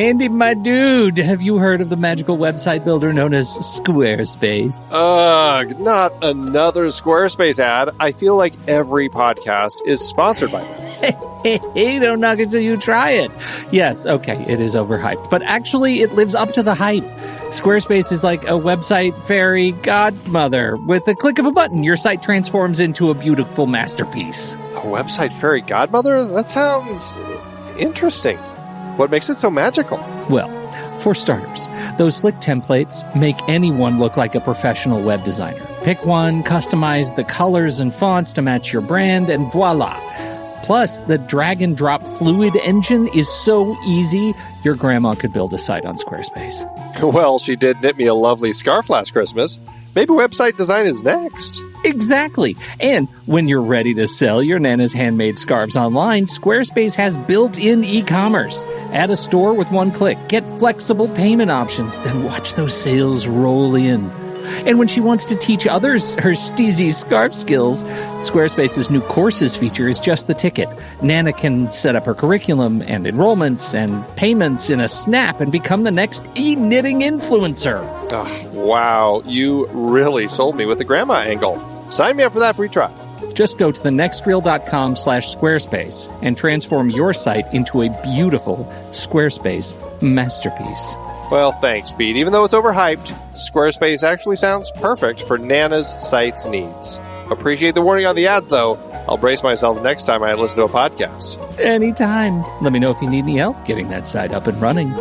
Andy, my dude, have you heard of the magical website builder known as Squarespace? Ugh, not another Squarespace ad. I feel like every podcast is sponsored by them. Hey, don't knock it till you try it. Yes, okay, it is overhyped, but actually it lives up to the hype. Squarespace is like a website fairy godmother. With a click of a button, your site transforms into a beautiful masterpiece. A website fairy godmother? That sounds interesting. What makes it so magical? Well, for starters, those slick templates make anyone look like a professional web designer. Pick one, customize the colors and fonts to match your brand, and voila. Plus, the drag-and-drop fluid engine is so easy, your grandma could build a site on Squarespace. Well, she did knit me a lovely scarf last Christmas. Maybe website design is next. Exactly. And when you're ready to sell your Nana's handmade scarves online, Squarespace has built-in e-commerce. Add a store with one click. Get flexible payment options. Then watch those sales roll in. And when she wants to teach others her steezy scarf skills, Squarespace's new courses feature is just the ticket. Nana can set up her curriculum and enrollments and payments in a snap and become the next e-knitting influencer. Oh, wow, you really sold me with the grandma angle. Sign me up for that free trial. Just go to thenextreel.com/Squarespace and transform your site into a beautiful Squarespace masterpiece. Well, thanks, Pete. Even though it's overhyped, Squarespace actually sounds perfect for Nana's site's needs. Appreciate the warning on the ads, though. I'll brace myself next time I listen to a podcast. Anytime. Let me know if you need any help getting that site up and running.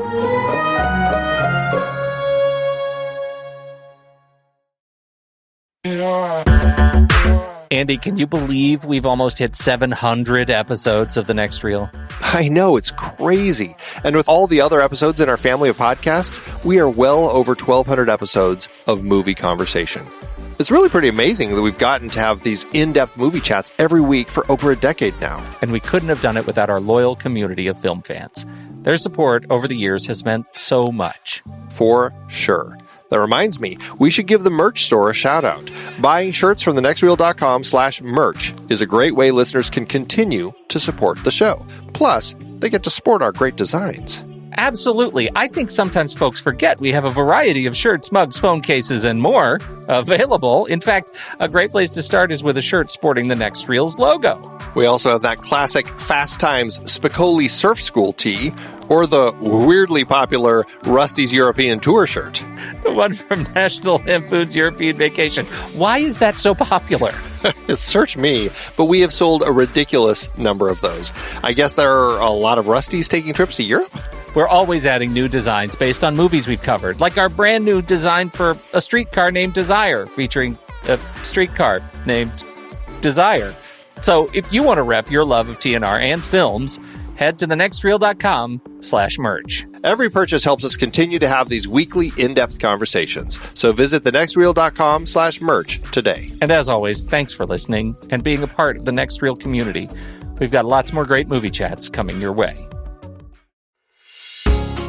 Andy, can you believe we've almost hit 700 episodes of The Next Reel? I know, it's crazy. And with all the other episodes in our family of podcasts, we are well over 1,200 episodes of movie conversation. It's really pretty amazing that we've gotten to have these in-depth movie chats every week for over a decade now. And we couldn't have done it without our loyal community of film fans. Their support over the years has meant so much. For sure. That reminds me, we should give the merch store a shout out. Buying shirts from thenextreel.com/merch is a great way listeners can continue to support the show. Plus, they get to sport our great designs. Absolutely. I think sometimes folks forget we have a variety of shirts, mugs, phone cases, and more available. In fact, a great place to start is with a shirt sporting the Next Reel's logo. We also have that classic Fast Times Spicoli Surf School tee, or the weirdly popular Rusty's European Tour shirt. The one from National Lampoon's European Vacation. Why is that so popular? Search me, but we have sold a ridiculous number of those. I guess there are a lot of Rustys taking trips to Europe? We're always adding new designs based on movies we've covered, like our brand new design for a streetcar named Desire, featuring a streetcar named Desire. So if you want to rep your love of TNR and films, head to thenextreel.com/merch. Every purchase helps us continue to have these weekly in-depth conversations. So visit thenextreel.com/merch today. And as always, thanks for listening and being a part of the Next Reel community. We've got lots more great movie chats coming your way.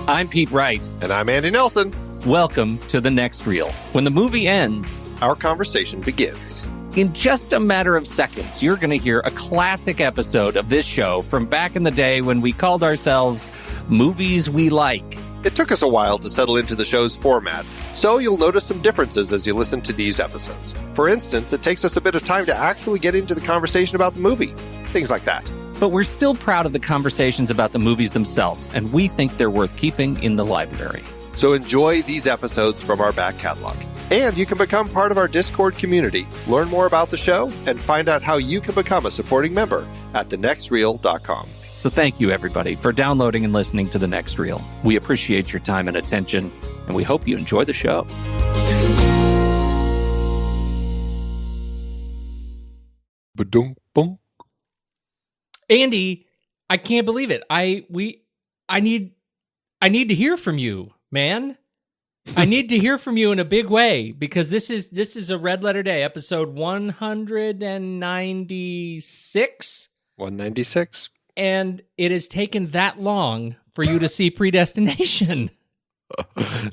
I'm Pete Wright. And I'm Andy Nelson. Welcome to The Next Reel. When the movie ends, our conversation begins. In just a matter of seconds, you're going to hear a classic episode of this show from back in the day when we called ourselves Movies We Like. It took us a while to settle into the show's format, so you'll notice some differences as you listen to these episodes. For instance, it takes us a bit of time to actually get into the conversation about the movie. Things like that. But we're still proud of the conversations about the movies themselves, and we think they're worth keeping in the library. So enjoy these episodes from our back catalog. And you can become part of our Discord community, learn more about the show, and find out how you can become a supporting member at thenextreel.com. So thank you, everybody, for downloading and listening to The Next Reel. We appreciate your time and attention, and we hope you enjoy the show. Ba-dum-bum. Andy, I can't believe it. I need to hear from you, man. I need to hear from you in a big way, because this is a Red Letter Day, episode 196. 196. And it has taken that long for you to see Predestination.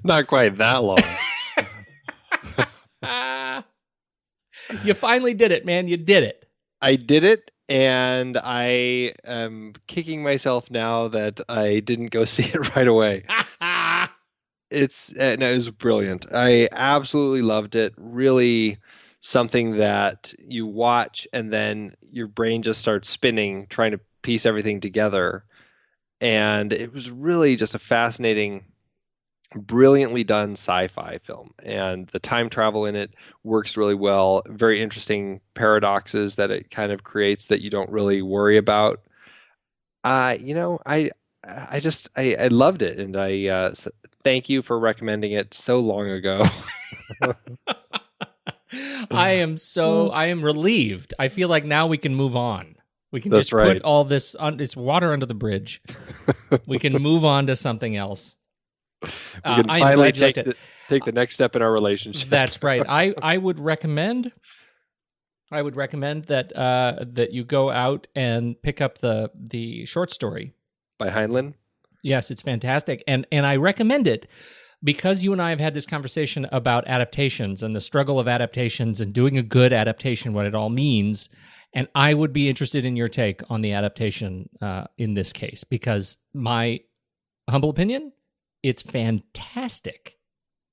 Not quite that long. You finally did it, man. You did it. I did it, And I am kicking myself now that I didn't go see it right away. It was brilliant. I absolutely loved it. Really something that you watch and then your brain just starts spinning, trying to piece everything together. And it was really just a fascinating, brilliantly done sci-fi film. And the time travel in it works really well. Very interesting paradoxes that it kind of creates that you don't really worry about. I loved it, and thank you for recommending it so long ago. I am relieved. I feel like now we can move on. We can That's just right. put all this it's water under the bridge. We can move on to something else. We can I finally enjoyed take the next step in our relationship. That's right. I would recommend that that you go out and pick up the short story By Heinlein? Yes, it's fantastic. And I recommend it because you and I have had this conversation about adaptations and the struggle of adaptations and doing a good adaptation, what it all means. And I would be interested in your take on the adaptation in this case, because my humble opinion, it's fantastic.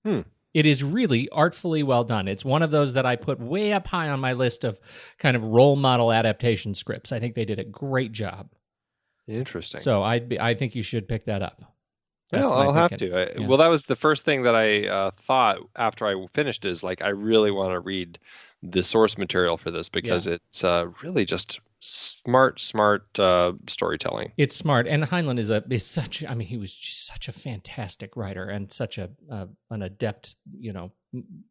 It is really artfully well done. It's one of those that I put way up high on my list of kind of role model adaptation scripts. I think they did a great job. Interesting. So I think you should pick that up. Well, I'll have to. Well, that was the first thing that I thought after I finished is like, I really want to read the source material for this because it's really just smart storytelling. It's smart. And Heinlein he was just such a fantastic writer and such an adept,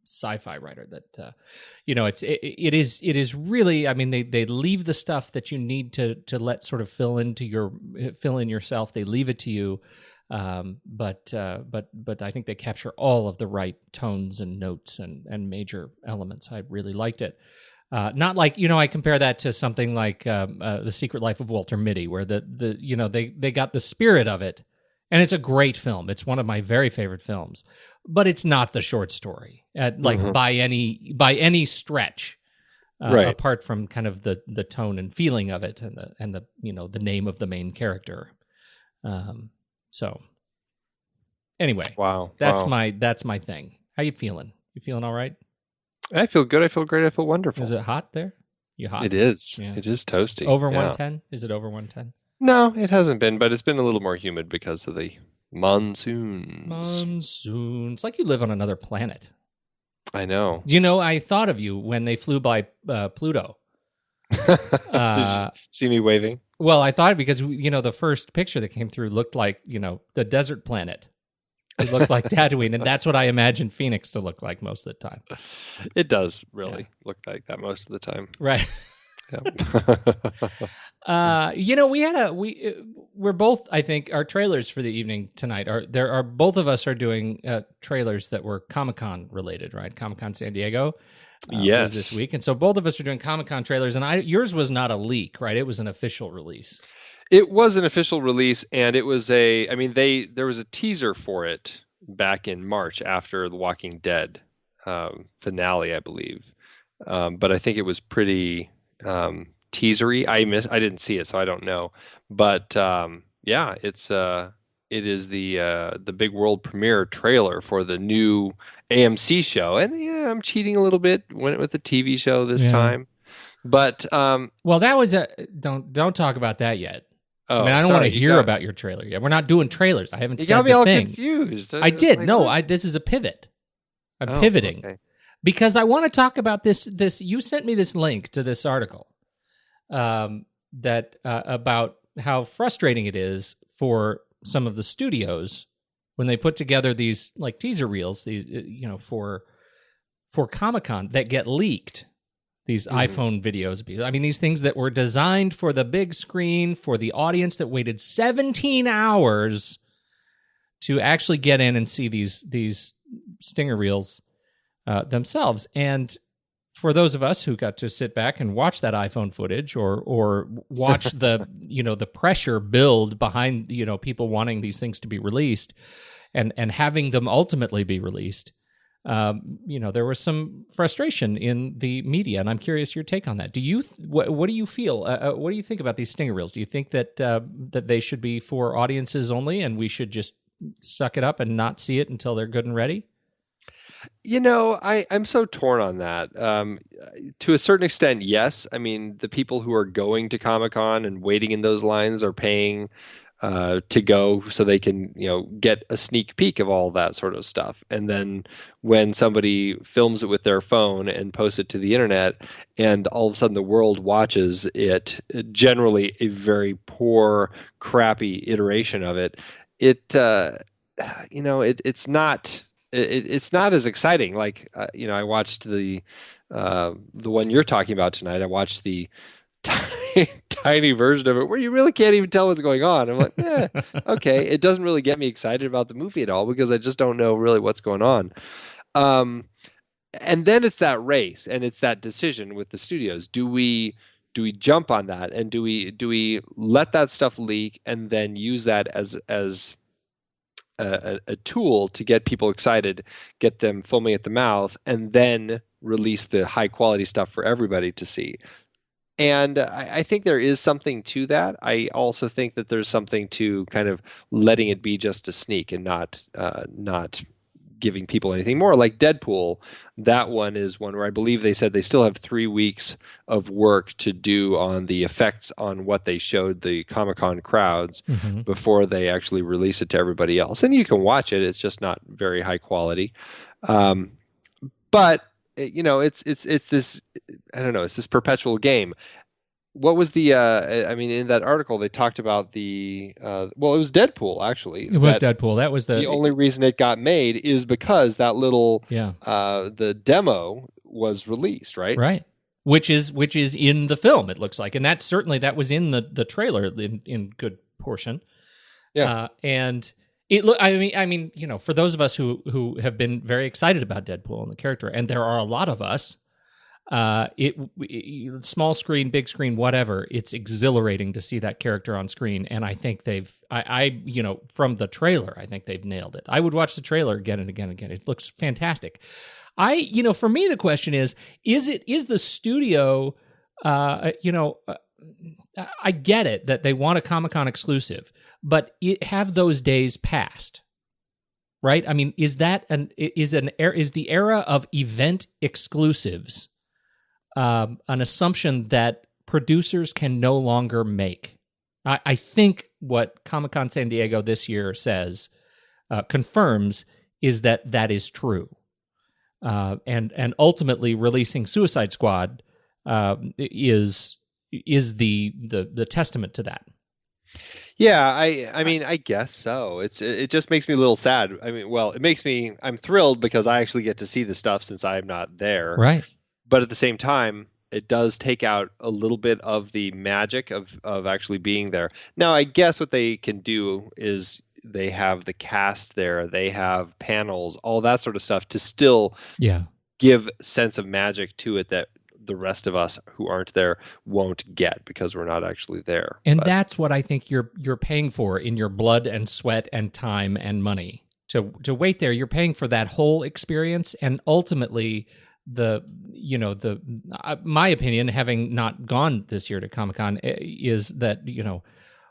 sci-fi writer that, it is really, I mean, they leave the stuff that you need to let sort of fill in yourself. They leave it to you. But I think they capture all of the right tones and notes and major elements. I really liked it. Not like, I compare that to something like The Secret Life of Walter Mitty, where they got the spirit of it, and it's a great film. It's one of my very favorite films, but it's not the short story by any stretch, right. Apart from kind of the tone and feeling of it and the name of the main character. So anyway, that's my thing. How you feeling? You feeling all right? I feel good. I feel great. I feel wonderful. Is it hot there? You hot? It is. Yeah. It is toasty. Over 110? Is it over 110? No, it hasn't been, but it's been a little more humid because of the monsoons. Monsoons. It's like you live on another planet. I know. I thought of you when they flew by Pluto. Did you see me waving? Well, I thought because, the first picture that came through looked like, the desert planet. It looked like Tatooine, and that's what I imagine Phoenix to look like most of the time. It does really look like that most of the time. Right. Yeah. We're both, I think, our trailers for the evening tonight both of us are doing trailers that were Comic-Con related, right? Comic-Con San Diego. Yes. Was this week. And so both of us are doing Comic-Con trailers, and yours was not a leak, right? It was an official release. It was an official release, and it was there was a teaser for it back in March after the Walking Dead finale, I believe. But I think it was pretty teasery. I didn't see it, so I don't know. But it is the big world premiere trailer for the new AMC show, and I'm cheating a little bit. Went with the TV show this time, but well, that was don't talk about that yet. Oh, I don't want to hear about your trailer yet. We're not doing trailers. I haven't said got me the all thing. Confused. I did. This is a pivot. I'm pivoting because I want to talk about this. You sent me this link to this article that about how frustrating it is for some of the studios when they put together these like teaser reels, these for Comic-Con that get leaked. These iPhone videos, I mean, these things that were designed for the big screen, for the audience that waited 17 hours to actually get in and see these stinger reels themselves. And for those of us who got to sit back and watch that iPhone footage or watch the the pressure build behind people wanting these things to be released and having them ultimately be released, there was some frustration in the media, and I'm curious your take on that. What do you feel? What do you think about these stinger reels? Do you think that they should be for audiences only, and we should just suck it up and not see it until they're good and ready? I'm so torn on that. To a certain extent, yes. I mean, the people who are going to Comic-Con and waiting in those lines are paying to go so they can, get a sneak peek of all that sort of stuff. And then when somebody films it with their phone and posts it to the internet, and all of a sudden the world watches it, generally a very poor, crappy iteration of it, it's not. It's not as exciting. Like, I watched the one you're talking about tonight. I watched the tiny version of it where you really can't even tell what's going on. I'm like, okay. It doesn't really get me excited about the movie at all because I just don't know really what's going on. And then it's that race and it's that decision with the studios. Do we jump on that, and do we let that stuff leak and then use that as a tool to get people excited, get them foaming at the mouth, and then release the high quality stuff for everybody to see? And I think there is something to that. I also think that there's something to kind of letting it be just a sneak and not giving people anything more. Like Deadpool, that one is one where I believe they said they still have 3 weeks of work to do on the effects on what they showed the Comic-Con crowds before they actually release it to everybody else. And you can watch it; it's just not very high quality. But it's this, I don't know, it's this perpetual game. What was the, in that article, they talked about it was Deadpool, actually. It was Deadpool. That was the only reason it got made is because that little, the demo was released, right? Right. Which is in the film, it looks like. And that was in the trailer in good portion. Yeah. And for those of us who have been very excited about Deadpool and the character, and there are a lot of us, small screen, big screen, whatever, it's exhilarating to see that character on screen. And I think from the trailer, I think they've nailed it. I would watch the trailer again and again and again. It looks fantastic. For me, the question is the studio, I get it that they want a Comic-Con exclusive, but have those days passed? Right? I mean, is the era of event exclusives an assumption that producers can no longer make? I think what Comic-Con San Diego this year says confirms is that is true, and ultimately releasing Suicide Squad is the testament to that. Yeah, I guess so. It just makes me a little sad. I'm thrilled because I actually get to see the stuff since I'm not there. Right. But at the same time, it does take out a little bit of the magic of actually being there. Now, I guess what they can do is they have the cast there, they have panels, all that sort of stuff to still give sense of magic to it that the rest of us who aren't there won't get because we're not actually there. And that's what I think you're paying for in your blood and sweat and time and money. To wait there, you're paying for that whole experience, and ultimately my opinion, having not gone this year to Comic-Con, is that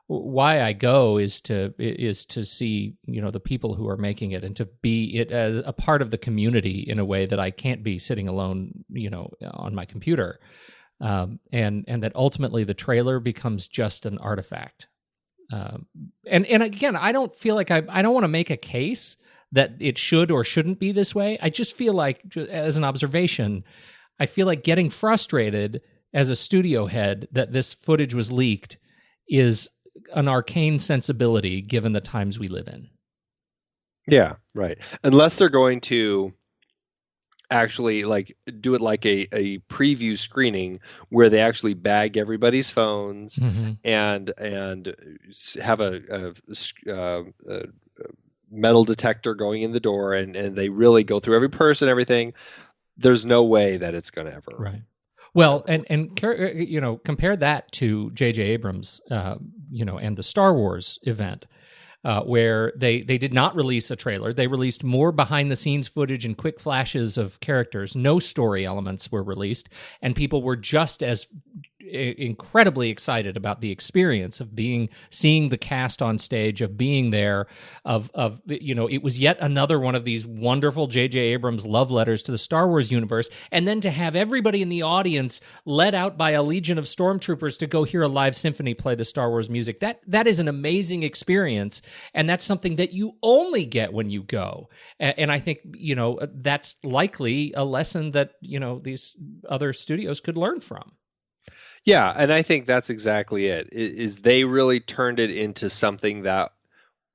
why I go is to see the people who are making it and to be it as a part of the community in a way that I can't be sitting alone on my computer, and that ultimately the trailer becomes just an artifact. And again, I don't feel like I don't want to make a case that it should or shouldn't be this way. I just feel like, as an observation, I feel like getting frustrated as a studio head that this footage was leaked is an arcane sensibility given the times we live in. Yeah, right. Unless they're going to actually do it like a preview screening where they actually bag everybody's phones and have a metal detector going in the door and they really go through every person, everything. There's no way that it's going to ever. Right. Well, and compare that to J.J. Abrams, and the Star Wars event. where they did not release a trailer. They released more behind-the-scenes footage and quick flashes of characters. No story elements were released, and people were just as incredibly excited about the experience of seeing the cast on stage, of being there, of it was yet another one of these wonderful J.J. Abrams love letters to the Star Wars universe, and then to have everybody in the audience led out by a legion of stormtroopers to go hear a live symphony play the Star Wars music. That is an amazing experience, and that's something that you only get when you go. And I think, that's likely a lesson that, these other studios could learn from. Yeah, and I think that's exactly it. Is they really turned it into something that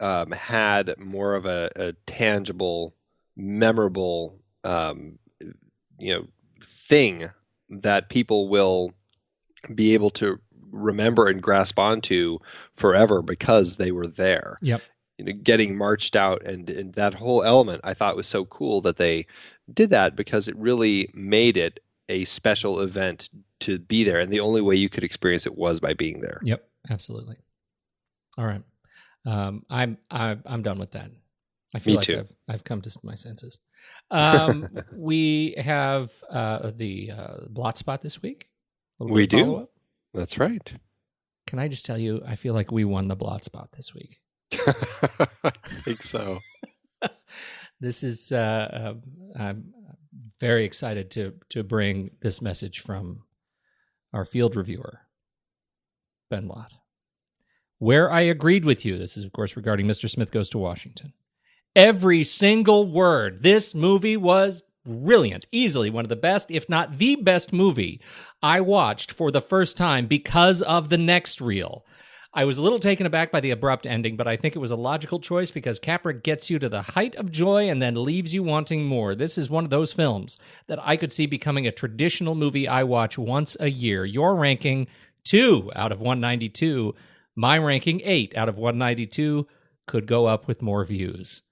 had more of a tangible, memorable, thing that people will be able to remember and grasp onto forever because they were there. Yep. Getting marched out and that whole element, I thought was so cool that they did that because it really made it a special event to be there, and the only way you could experience it was by being there. Yep, absolutely. All right, I'm done with that. I feel like too. I've come to my senses. We have the Blot Spot this week. We do. That's right. Can I just tell you, I feel like we won the Blot Spot this week. I think so. This is I'm very excited to bring this message from our field reviewer, Ben Lott, where I agreed with you. This is, of course, regarding Mr. Smith Goes to Washington. Every single word. This movie was brilliant. Easily one of the best, if not the best movie I watched for the first time because of the next reel. I was a little taken aback by the abrupt ending, but I think it was a logical choice because Capra gets you to the height of joy and then leaves you wanting more. This is one of those films that I could see becoming a traditional movie I watch once a year. Your ranking, 2 out of 192. My ranking, 8 out of 192. Could go up with more views.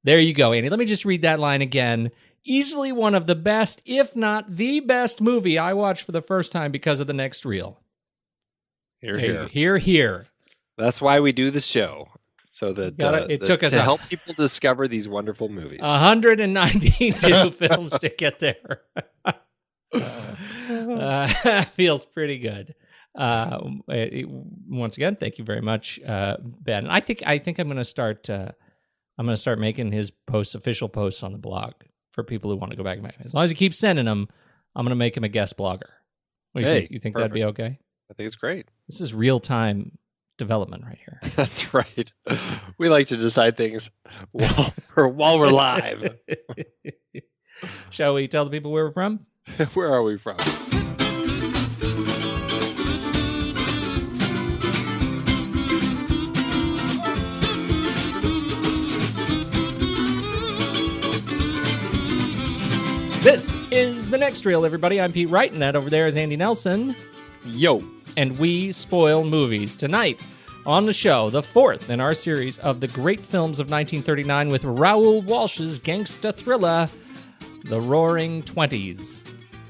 There you go, Andy. Let me just read that line again. Easily one of the best, if not the best movie I watched for the first time because of the next reel. Here. That's why we do the show, so that it took us to help people discover these wonderful movies. 192 films to get there. Feels pretty good. Once again, thank you very much, Ben. I think I'm going to start. I'm going to start making his official posts on the blog for people who want to go back and back. As long as he keeps sending them, I'm going to make him a guest blogger. What do you think? You think that'd be okay? I think it's great. This is real-time development right here. That's right. We like to decide things while we're live. Shall we tell the people where we're from? Where are we from? This is The Next Reel, everybody. I'm Pete Wright, and that over there is Andy Nelson. Yo. And we spoil movies. Tonight on the show, the 4th in our series of the great films of 1939 with Raoul Walsh's gangster thriller, The Roaring Twenties.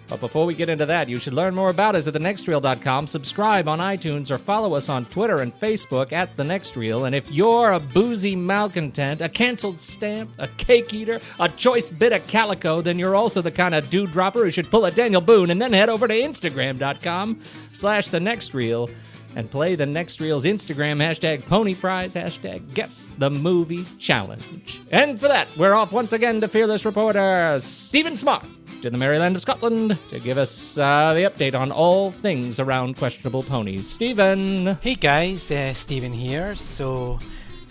But before we get into that, you should learn more about us at thenextreel.com, subscribe on iTunes, or follow us on Twitter and Facebook at The Next Reel. And if you're a boozy malcontent, a canceled stamp, a cake eater, a choice bit of calico, then you're also the kind of dewdropper who should pull a Daniel Boone and then head over to Instagram.com/TheNextReel and play The Next Reel's Instagram #PonyPrize, Guess the Movie Challenge. And for that, we're off once again to fearless reporter Stephen Smart to the Maryland of Scotland to give us the update on all things around questionable ponies. Stephen! Hey guys, Stephen here. So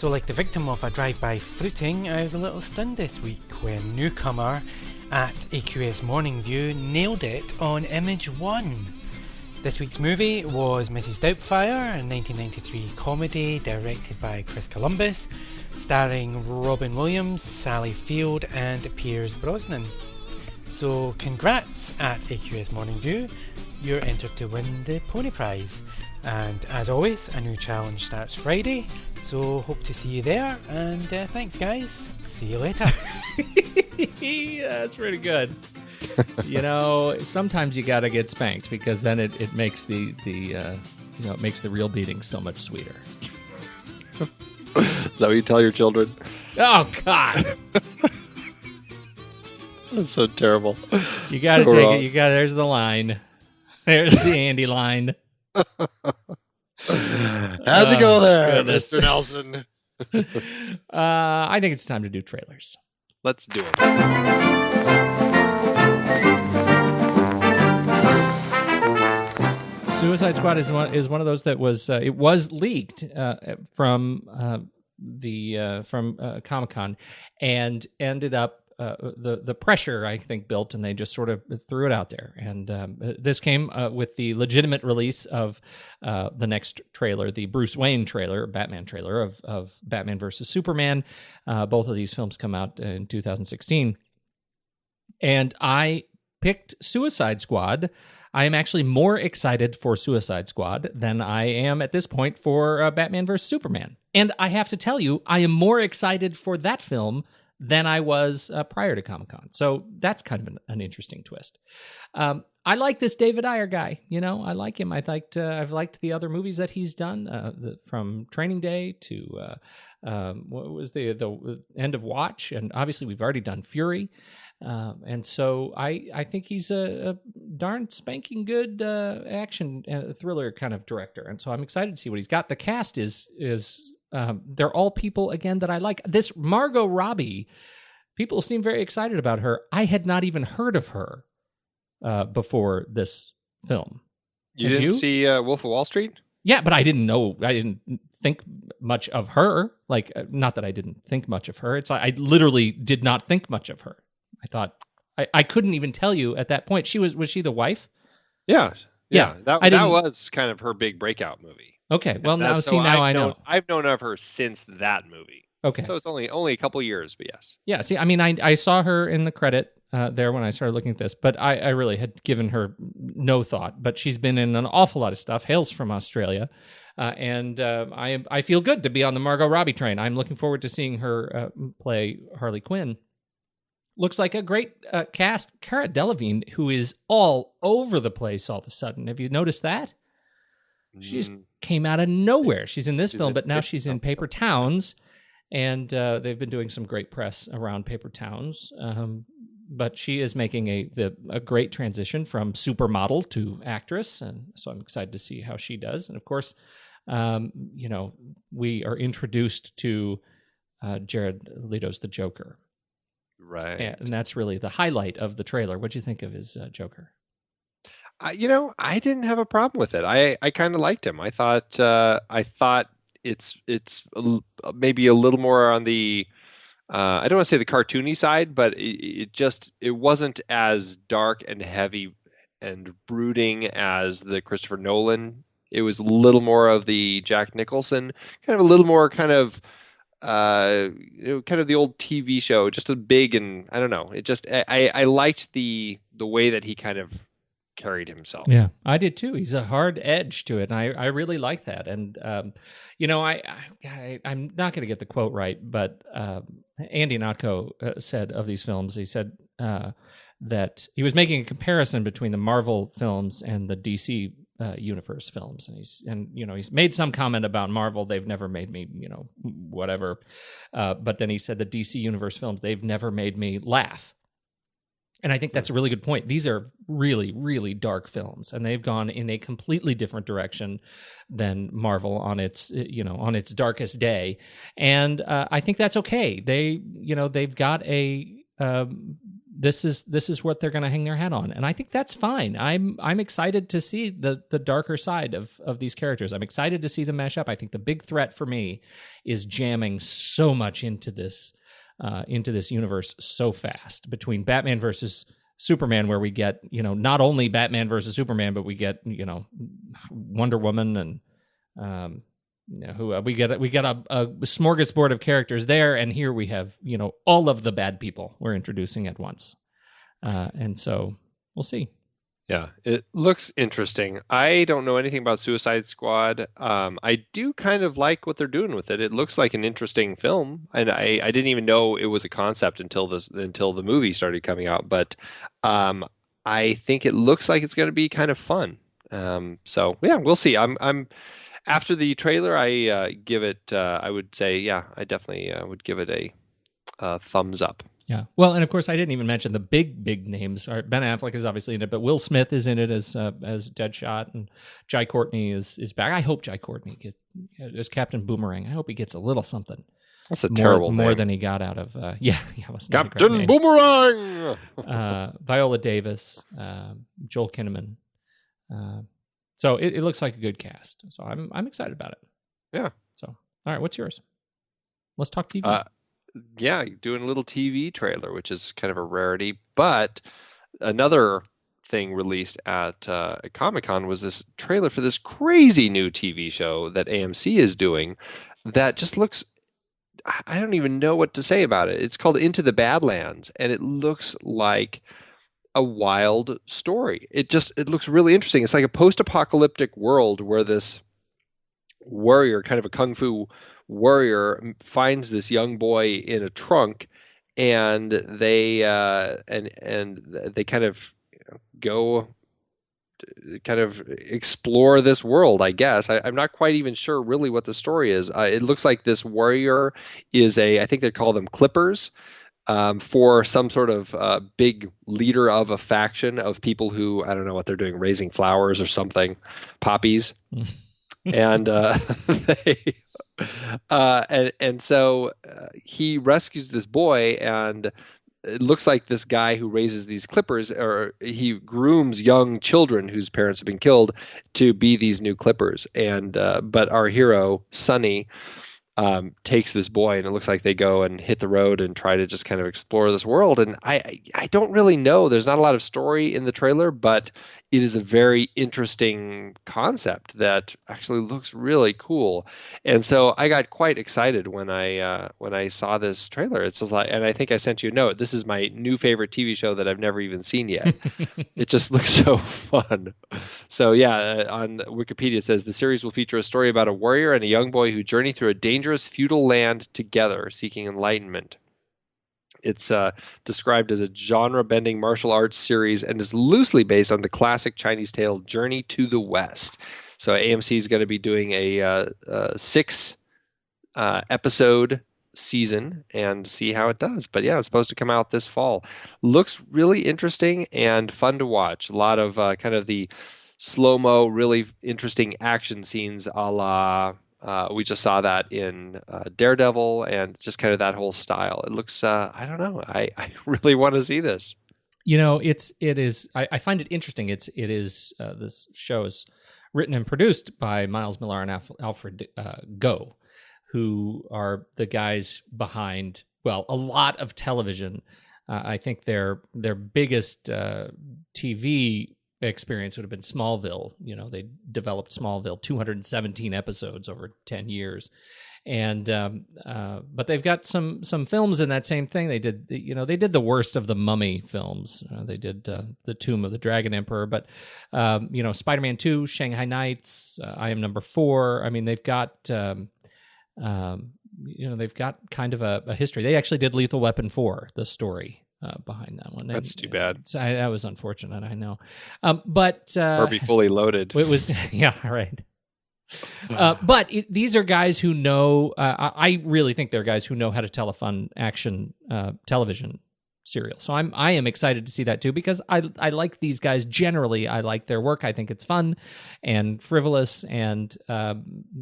like the victim of a drive-by fruiting, I was a little stunned this week when newcomer at AQS Morning View nailed it on Image 1. This week's movie was Mrs. Doubtfire, a 1993 comedy directed by Chris Columbus, starring Robin Williams, Sally Field and Pierce Brosnan. So congrats at AQS Morning View, you're entered to win the Pony Prize. And as always, a new challenge starts Friday, so hope to see you there, and thanks guys, see you later. Yeah, that's pretty good. Sometimes you gotta get spanked because then it makes it makes the real beating so much sweeter. Is that what you tell your children? Oh God! That's so terrible. You got to So take wrong. it. You got. There's the line. There's the Andy line. How'd you go there, goodness. Mr. Nelson? I think it's time to do trailers. Let's do it. Suicide Squad is one of those that was it was leaked from Comic-Con and ended up the pressure, I think, built, and they just sort of threw it out there. And this came with the legitimate release of the next trailer, the Bruce Wayne trailer, Batman trailer of Batman versus Superman. Both of these films come out in 2016. And I picked Suicide Squad. I am actually more excited for Suicide Squad than I am at this point for Batman vs. Superman. And I have to tell you, I am more excited for that film than I was prior to Comic-Con. So that's kind of an interesting twist. I like this David Ayer guy. You know, I like him. I've liked the other movies that he's done, from Training Day to what was the End of Watch, and obviously we've already done Fury. And so I think he's a darn spanking good action thriller kind of director. And so I'm excited to see what he's got. The cast is they're all people, again, that I like. This Margot Robbie, people seem very excited about her. I had not even heard of her before this film. You didn't see Wolf of Wall Street? Yeah, but I didn't think much of her. Like, not that I didn't think much of her. It's I literally did not think much of her. I thought I couldn't even tell you at that point. Was she the wife? Yeah. That didn't- was kind of her big breakout movie. Okay, well now I know. I've known of her since that movie. Okay, So it's only a couple years, but yes. yeah. See, I mean, I saw her in the credit there when I started looking at this, but I really had given her no thought. But she's been in an awful lot of stuff. Hails from Australia, and I feel good to be on the Margot Robbie train. I'm looking forward to seeing her play Harley Quinn. Looks like a great cast. Cara Delevingne, who is all over the place all of a sudden. Have you noticed that? She just came out of nowhere. She's in this film, but now she's in Paper Towns, and they've been doing some great press around Paper Towns. But she is making a great transition from supermodel to actress, and so I'm excited to see how she does. And of course, we are introduced to Jared Leto's The Joker. Right. And that's really the highlight of the trailer. What'd you think of his Joker? I didn't have a problem with it. I kind of liked him. I thought it's maybe a little more on the I don't want to say the cartoony side, but it wasn't as dark and heavy and brooding as the Christopher Nolan. It was a little more of the Jack Nicholson, kind of a little more kind of kind of the old TV show, just a big, and I don't know. It just I liked the way that he kind of carried himself. Yeah, I did too. He's a hard edge to it, and I really like that. And I'm not going to get the quote right, but Andy Notko said of these films, he said that he was making a comparison between the Marvel films and the DC universe films, and he's made some comment about Marvel. They've never made me whatever, but then he said the DC universe films, they've never made me laugh. And I think that's a really good point. These are really, really dark films, and they've gone in a completely different direction than Marvel on its darkest day. And I think that's okay. They've got this is what they're going to hang their hat on, and I think that's fine. I'm excited to see the darker side of these characters. I'm excited to see them mesh up. I think the big threat for me is jamming so much into this universe so fast between Batman versus Superman, where we get not only Batman versus Superman, but we get Wonder Woman and we get a smorgasbord of characters there, and here we have all of the bad people we're introducing at once, and so we'll see. Yeah, it looks interesting. I don't know anything about Suicide Squad. I do kind of like what they're doing with it. It looks like an interesting film, and I didn't even know it was a concept until the movie started coming out. But I think it looks like it's going to be kind of fun. So yeah, we'll see. I'm After the trailer, I give it. I would say, yeah, I definitely would give it a thumbs up. Yeah. Well, and of course, I didn't even mention the big names. Ben Affleck is obviously in it, but Will Smith is in it as Deadshot, and Jai Courtney is back. I hope Jai Courtney as Captain Boomerang. I hope he gets a little something. That's a terrible name. More than he got out of. Yeah, Captain Boomerang. Viola Davis, Joel Kinnaman. So it looks like a good cast. So I'm excited about it. Yeah. So all right, what's yours? Let's talk TV. Yeah, doing a little TV trailer, which is kind of a rarity. But another thing released at Comic-Con was this trailer for this crazy new TV show that AMC is doing that just looks, I don't even know what to say about it. It's called Into the Badlands, and it looks like a wild story. It looks really interesting. It's like a post-apocalyptic world where this warrior, kind of a kung fu warrior, finds this young boy in a trunk, and they they kind of go kind of explore this world, I guess. I'm not quite even sure really what the story is. It looks like this warrior is I think they call them clippers, for some sort of big leader of a faction of people who, I don't know what they're doing, raising flowers or something, poppies. And so he rescues this boy, and it looks like this guy who raises these clippers, or he grooms young children whose parents have been killed to be these new clippers. And but our hero Sonny takes this boy, and it looks like they go and hit the road and try to just kind of explore this world. And I don't really know. There's not a lot of story in the trailer, but it is a very interesting concept that actually looks really cool. And so I got quite excited when I saw this trailer. It's just like, and I think I sent you a note. This is my new favorite TV show that I've never even seen yet. It just looks so fun. So yeah, on Wikipedia it says the series will feature a story about a warrior and a young boy who journey through a dangerous feudal land together, seeking enlightenment. It's described as a genre-bending martial arts series and is loosely based on the classic Chinese tale Journey to the West. So AMC is going to be doing a 6-episode season and see how it does. But yeah, it's supposed to come out this fall. Looks really interesting and fun to watch. A lot of kind of the slow-mo, really interesting action scenes a la... we just saw that in Daredevil, and just kind of that whole style. It looks, I don't know. I really want to see this. You know, it is. I find it interesting. This show is written and produced by Miles Millar and Alfred Go, who are the guys behind, well, a lot of television. I think their biggest TV experience would have been Smallville. You know, they developed Smallville, 217 episodes over 10 years. And but they've got some films in that same thing. They did the worst of the Mummy films. They did the Tomb of the Dragon Emperor, but Spider-Man 2, Shanghai Nights, I Am Number 4. I mean, they've got they've got kind of a history. They actually did Lethal Weapon 4, the story behind that one. That's too bad. That was unfortunate, I know. But Herbie Fully Loaded. It was, yeah, right. But these are guys who know. I really think they're guys who know how to tell a fun action television serial. So I am excited to see that too, because I like these guys generally. I like their work. I think it's fun and frivolous, and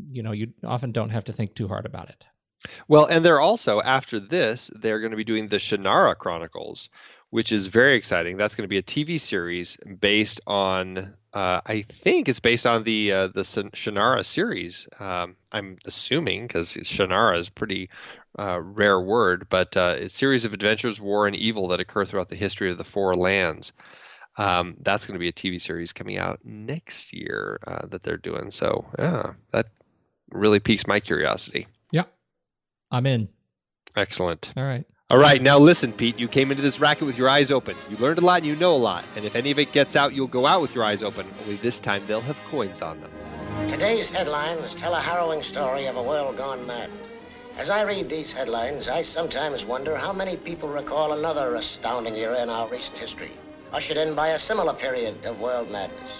you often don't have to think too hard about it. Well, and they're also, after this, they're going to be doing the Shannara Chronicles, which is very exciting. That's going to be a TV series based on, I think it's based on the Shannara series. I'm assuming, because Shannara is a pretty rare word, but a series of adventures, war, and evil that occur throughout the history of the Four Lands. That's going to be a TV series coming out next year that they're doing. So, yeah, that really piques my curiosity. Yeah. I'm in. Excellent. All right. All right. Now listen, Pete, you came into this racket with your eyes open. You learned a lot and you know a lot. And if any of it gets out, you'll go out with your eyes open. Only this time they'll have coins on them. Today's headlines tell a harrowing story of a world gone mad. As I read these headlines, I sometimes wonder how many people recall another astounding era in our recent history, ushered in by a similar period of world madness.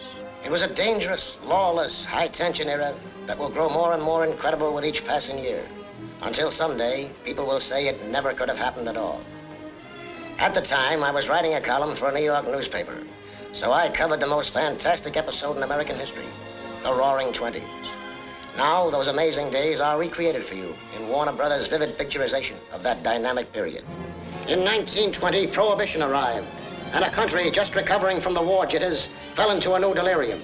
It was a dangerous, lawless, high-tension era that will grow more and more incredible with each passing year, until someday people will say it never could have happened at all. At the time, I was writing a column for a New York newspaper, so I covered the most fantastic episode in American history, the Roaring Twenties. Now, those amazing days are recreated for you in Warner Brothers' vivid picturization of that dynamic period. In 1920, Prohibition arrived, and a country just recovering from the war jitters fell into a new delirium.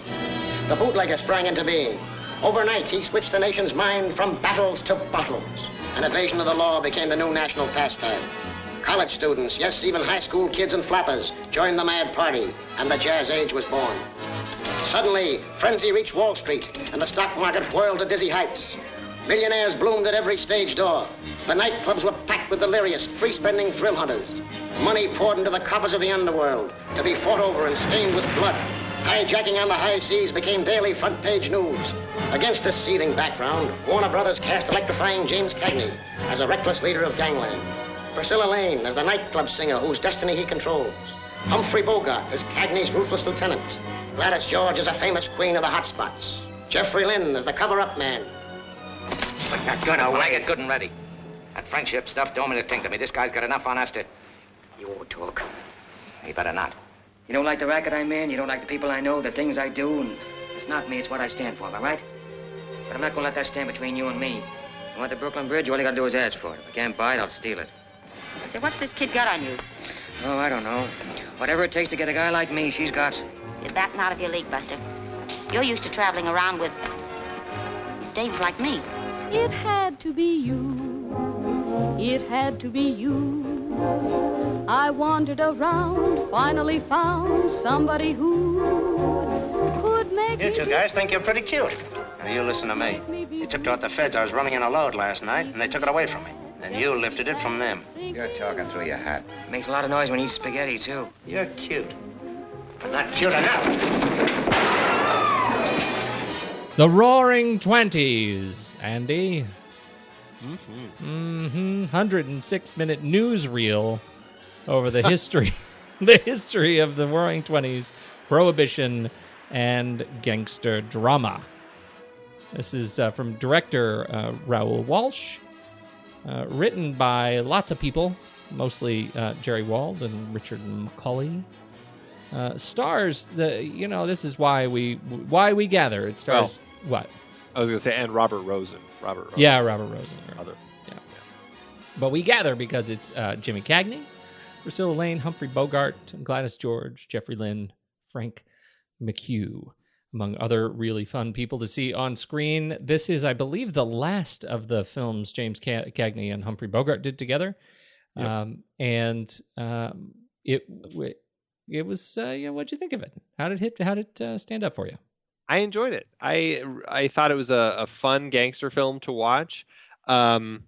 The bootlegger sprang into being. Overnight, he switched the nation's mind from battles to bottles. An evasion of the law became the new national pastime. College students, yes, even high school kids and flappers, joined the mad party, and the jazz age was born. Suddenly, frenzy reached Wall Street, and the stock market whirled to dizzy heights. Millionaires bloomed at every stage door. The nightclubs were packed with delirious, free-spending thrill hunters. Money poured into the coffers of the underworld, to be fought over and stained with blood. Hijacking on the high seas became daily front-page news. Against this seething background, Warner Brothers cast electrifying James Cagney as a reckless leader of gangland. Priscilla Lane as the nightclub singer whose destiny he controls. Humphrey Bogart as Cagney's ruthless lieutenant. Gladys George as a famous queen of the hot spots. Jeffrey Lynn as the cover-up man. Put that gun away. When I get good and ready. That friendship stuff don't mean a thing to me. This guy's got enough on us to... You won't talk. He better not. You don't like the racket I'm in, you don't like the people I know, the things I do, and it's not me, it's what I stand for, am I right? But I'm not gonna let that stand between you and me. You want the Brooklyn Bridge, all you gotta do is ask for it. If I can't buy it, I'll steal it. Say, what's this kid got on you? Oh, I don't know. Whatever it takes to get a guy like me, she's got. You're batting out of your league, Buster. You're used to traveling around with dames like me. It had to be you. It had to be you. I wandered around, finally found somebody who could make You me... two guys think you're pretty cute. Now, you listen to me. You tipped off the feds I was running in a load last night, and they took it away from me. And you lifted it from them. You're talking through your hat. Makes a lot of noise when you eat spaghetti, too. You're cute. But not cute enough. The Roaring Twenties, Andy. 106-minute newsreel over the history, of the Roaring Twenties, Prohibition, and gangster drama. This is from director Raoul Walsh, written by lots of people, mostly Jerry Wald and Richard Macaulay. Stars this is why we gather. It stars what? I was going to say, and Robert Rosen. Yeah, Robert Rosen. Other. Yeah. But we gather because it's Jimmy Cagney, Priscilla Lane, Humphrey Bogart, Gladys George, Jeffrey Lynn, Frank McHugh, among other really fun people to see on screen. This is, I believe, the last of the films James Cagney and Humphrey Bogart did together. Yep. It was, what'd you think of it? How did it stand up for you? I enjoyed it. I thought it was a fun gangster film to watch. I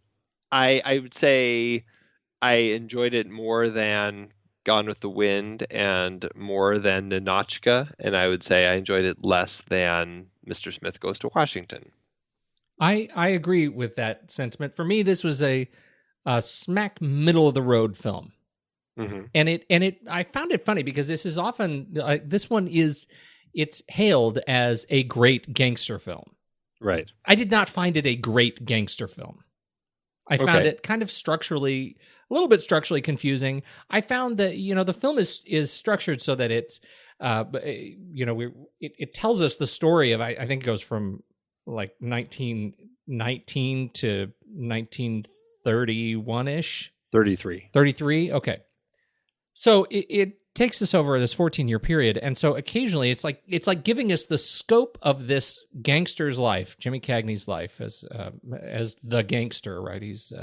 would say I enjoyed it more than Gone with the Wind and more than Ninotchka, and I would say I enjoyed it less than Mr. Smith Goes to Washington. I agree with that sentiment. For me, this was a smack middle of the road film. Mm-hmm. And I found it funny because this is often it's hailed as a great gangster film. Right. I did not find it a great gangster film. I found it kind of a little bit structurally confusing. I found that, the film is structured so that it's, it tells us the story of, I think it goes from like 1919 to 1931-ish. 33. Okay. So it takes us over this 14-year period, and so occasionally it's like giving us the scope of this gangster's life, Jimmy Cagney's life as the gangster, right? He's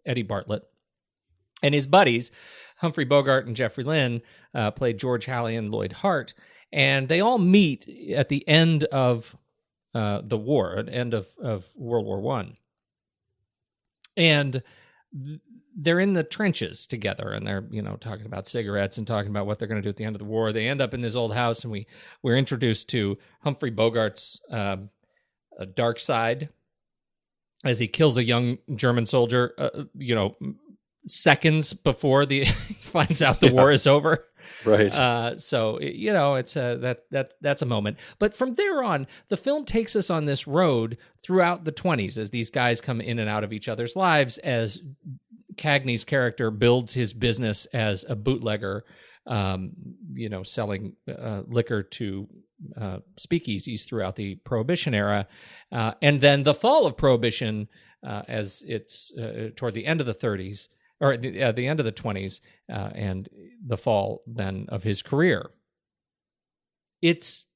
Eddie Bartlett, and his buddies, Humphrey Bogart and Jeffrey Lynn, played George Halley and Lloyd Hart, and they all meet at the end of the war, at the end of World War I, and they're in the trenches together, and they're talking about cigarettes and talking about what they're going to do at the end of the war. They end up in this old house, and we're introduced to Humphrey Bogart's dark side as he kills a young German soldier, seconds before he finds out the war is over. Right. So it's that's a moment. But from there on, the film takes us on this road throughout the 20s as these guys come in and out of each other's lives, as Cagney's character builds his business as a bootlegger, selling liquor to speakeasies throughout the Prohibition era, and then the fall of Prohibition as it's toward the end of the 30s, or the end of the 20s, and the fall then of his career. It's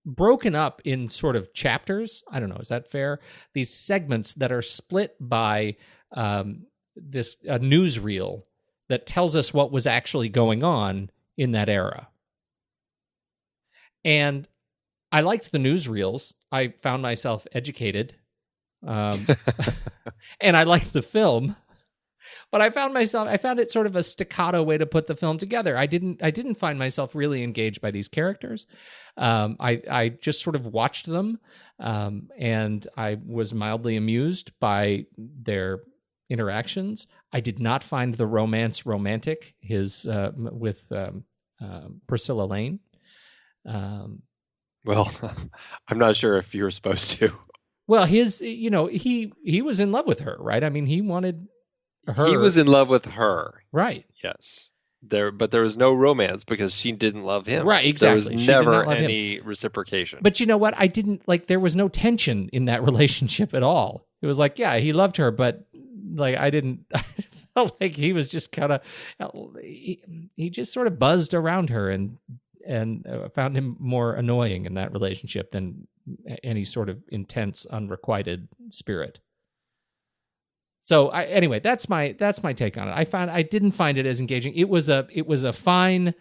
broken up in sort of chapters. I don't know, is that fair? These segments that are split by this newsreel that tells us what was actually going on in that era. And I liked the newsreels. I found myself educated. And I liked the film. But I found it sort of a staccato way to put the film together. I didn't find myself really engaged by these characters. I just sort of watched them, and I was mildly amused by their interactions. I did not find the romance romantic, with Priscilla Lane. Well, I'm not sure if you were supposed to. Well, he was in love with her, right? I mean, he wanted her. He was in love with her. Right. Yes. But there was no romance because she didn't love him. Right, exactly. There was never any reciprocation. But you know what? I didn't there was no tension in that relationship at all. It was like, yeah, he loved her, but I felt like he was just kind of, he just sort of buzzed around her and found him more annoying in that relationship than any sort of intense, unrequited spirit. So anyway, that's my take on it. I didn't find it as engaging. It was a fine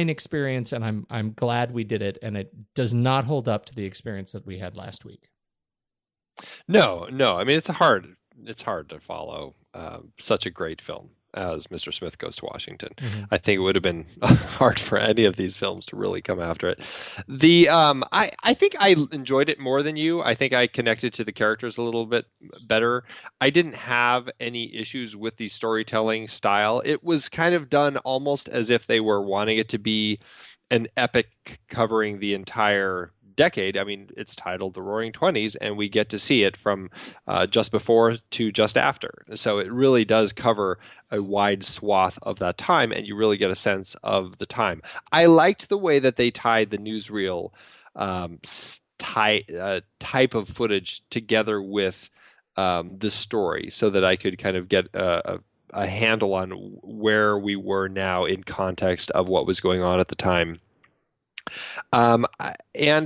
experience, and I'm glad we did it. And it does not hold up to the experience that we had last week. No. I mean, it's hard to follow such a great film as Mr. Smith Goes to Washington. Mm-hmm. I think it would have been hard for any of these films to really come after it. I think I enjoyed it more than you. I think I connected to the characters a little bit better. I didn't have any issues with the storytelling style. It was kind of done almost as if they were wanting it to be an epic covering the entire decade. I mean, it's titled The Roaring Twenties, and we get to see it from just before to just after. So it really does cover a wide swath of that time, and you really get a sense of the time. I liked the way that they tied the newsreel type of footage together with the story, so that I could kind of get a handle on where we were now in context of what was going on at the time. And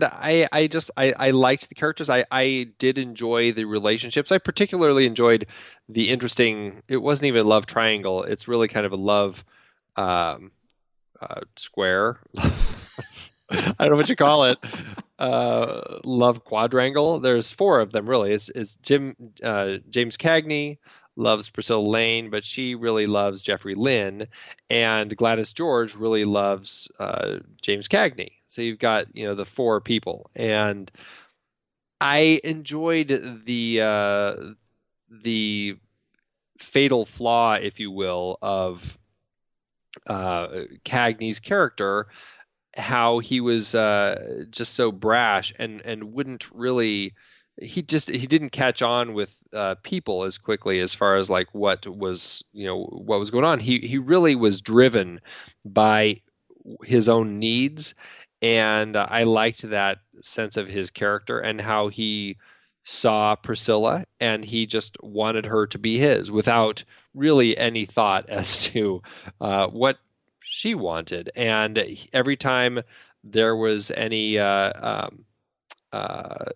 I liked the characters. I did enjoy the relationships. I particularly enjoyed the interesting, it wasn't even a love triangle. It's really kind of a love square. I don't know what you call it. Love quadrangle. There's four of them, really. It's James Cagney loves Priscilla Lane, but she really loves Jeffrey Lynn, and Gladys George really loves James Cagney. So you've got, the four people, and I enjoyed the fatal flaw, if you will, of Cagney's character, how he was just so brash and wouldn't really. He didn't catch on with people as quickly as far as like what was going on. He really was driven by his own needs, and I liked that sense of his character and how he saw Priscilla, and he just wanted her to be his without really any thought as to what she wanted. And every time there was any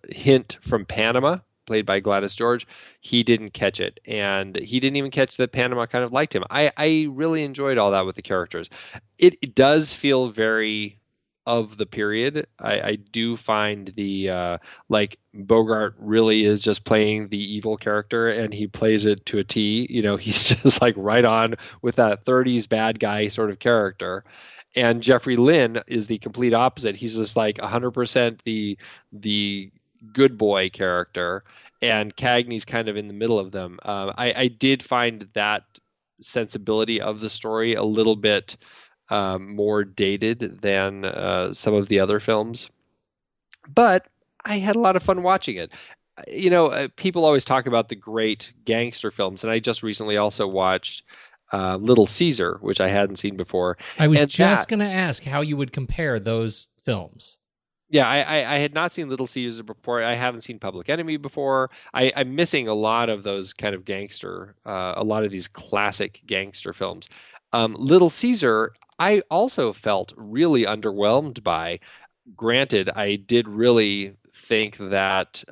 hint from Panama, played by Gladys George, he didn't catch it, and he didn't even catch that Panama kind of liked him. I really enjoyed all that with the characters. It does feel very of the period. I do find the Bogart really is just playing the evil character, and he plays it to a T. He's just like right on with that 30s bad guy sort of character. And Jeffrey Lynn is the complete opposite. He's just like 100% the good boy character, and Cagney's kind of in the middle of them. I did find that sensibility of the story a little bit more dated than some of the other films. But I had a lot of fun watching it. People always talk about the great gangster films, and I just recently also watched Little Caesar, which I hadn't seen before. I was just going to ask how you would compare those films. Yeah, I had not seen Little Caesar before. I haven't seen Public Enemy before. I'm missing a lot of those kind of gangster, a lot of these classic gangster films. Little Caesar, I also felt really underwhelmed by. Granted, I did really think that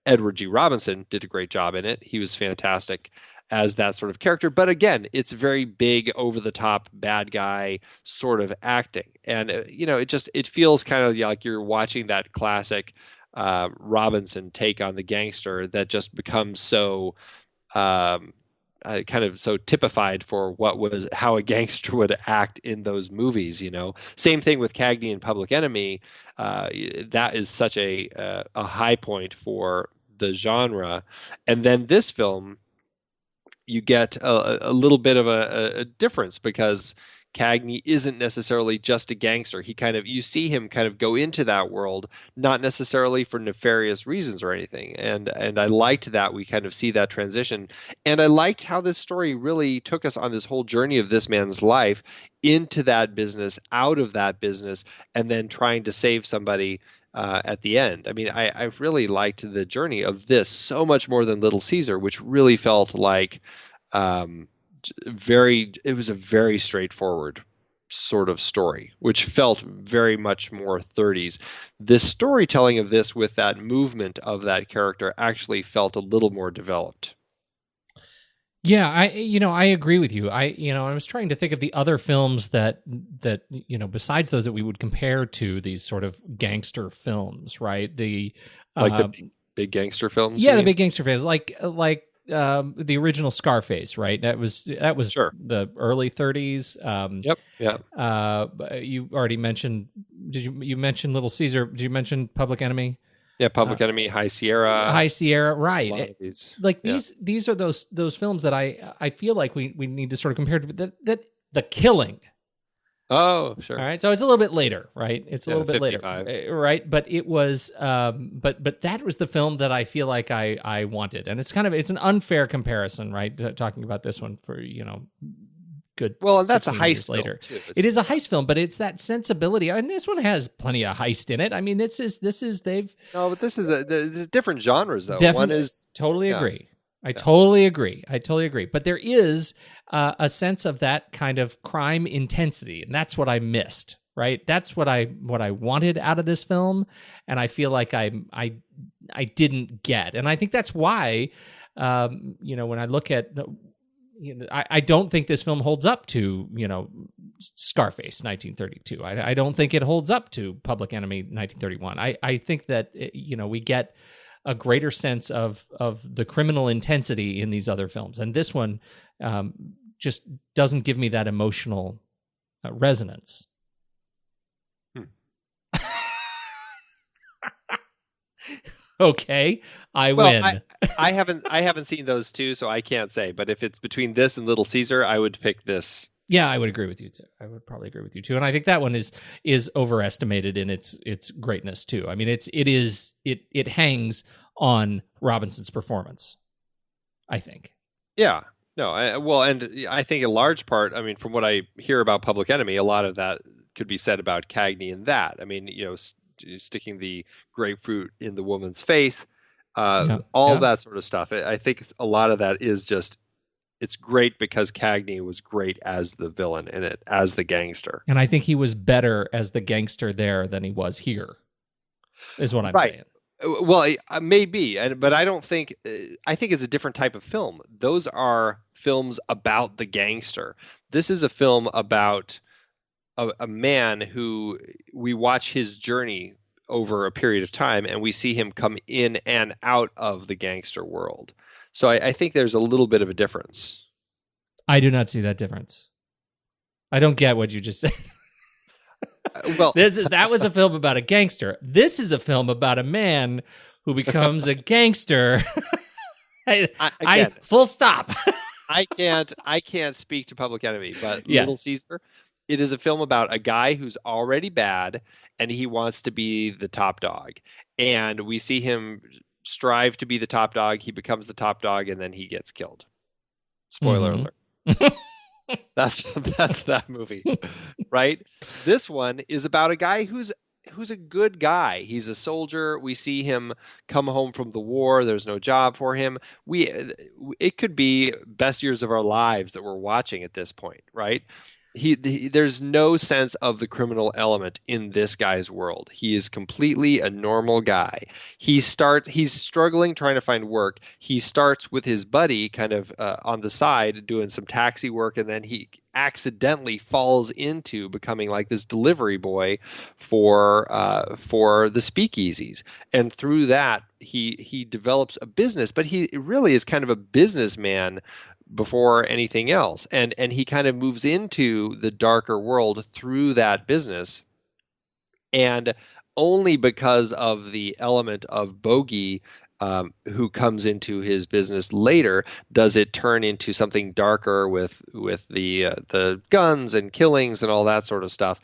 Edward G. Robinson did a great job in it. He was fantastic as that sort of character. But again, it's very big, over-the-top, bad guy sort of acting. And, it feels kind of like you're watching that classic Robinson take on the gangster that just becomes so kind of so typified for how a gangster would act in those movies. Same thing with Cagney and Public Enemy. That is such a high point for the genre. And then this film, you get a little bit of a difference, because Cagney isn't necessarily just a gangster. You see him kind of go into that world, not necessarily for nefarious reasons or anything. And I liked that we kind of see that transition. And I liked how this story really took us on this whole journey of this man's life into that business, out of that business, and then trying to save somebody at the end. I mean, I really liked the journey of this so much more than Little Caesar, which really felt like it was a very straightforward sort of story, which felt very much more 30s. The storytelling of this with that movement of that character actually felt a little more developed. Yeah, I agree with you. I was trying to think of the other films that besides those that we would compare to these sort of gangster films, right? The big gangster films. Yeah, the big gangster films, like the original Scarface, right? That was sure. The early 30s. Yep. Yeah. You already mentioned. You mention Little Caesar? Did you mention Public Enemy? Yeah, Public Enemy, High Sierra. High Sierra, right. These are those films that I feel like we need to sort of compare to that The Killing. Oh, sure. All right. So it's a little bit later, right? It's a little bit 55. later. Right. But it was but that was the film that I feel like I wanted. And it's an unfair comparison, right? Talking about this one for, good. Well, and that's a 16 heist years later. film too. It is a heist film, but it's that sensibility. And this one has plenty of heist in it. I mean, this is they've. No, but this is different genres though. One is totally agree. I totally agree. But there is a sense of that kind of crime intensity, and that's what I missed. Right? That's what I wanted out of this film, and I feel like I didn't get, and I think that's why, when I look at. I don't think this film holds up to, Scarface 1932. I don't think it holds up to Public Enemy 1931. I think that, we get a greater sense of the criminal intensity in these other films. And this one just doesn't give me that emotional resonance. Okay, I win. I haven't seen those two, so I can't say. But if it's between this and Little Caesar, I would pick this. Yeah, I would agree with you too. I would probably agree with you too. And I think that one is overestimated in its greatness too. I mean, it hangs on Robinson's performance, I think. Yeah. No. And I think a large part. I mean, from what I hear about Public Enemy, a lot of that could be said about Cagney and that. I mean, sticking the grapefruit in the woman's face, that sort of stuff. I think a lot of that is just, it's great because Cagney was great as the villain in it, as the gangster. And I think he was better as the gangster there than he was here, is what I'm saying. Well, maybe, but I don't think, I think it's a different type of film. Those are films about the gangster. This is a film about a man who we watch his journey over a period of time, and we see him come in and out of the gangster world. So I think there's a little bit of a difference. I do not see that difference. I don't get what you just said. Well, that was a film about a gangster. This is a film about a man who becomes a gangster. I full stop. I can't speak to Public Enemy, but Yes. Little Caesar, it is a film about a guy who's already bad and he wants to be the top dog. And we see him strive to be the top dog. He becomes the top dog and then he gets killed. Spoiler alert. That's that movie, right? This one is about a guy who's a good guy. He's a soldier. We see him come home from the war. There's no job for him. It could be best years of our lives that we're watching at this point, right? There's no sense of the criminal element in this guy's world. He is completely a normal guy. He's struggling trying to find work. He starts with his buddy kind of on the side doing some taxi work, and then he accidentally falls into becoming like this delivery boy for the speakeasies. And through that, he develops a business, but he really is kind of a businessman before anything else. And he kind of moves into the darker world through that business. And only because of the element of Bogey who comes into his business later does it turn into something darker with the guns and killings and all that sort of stuff.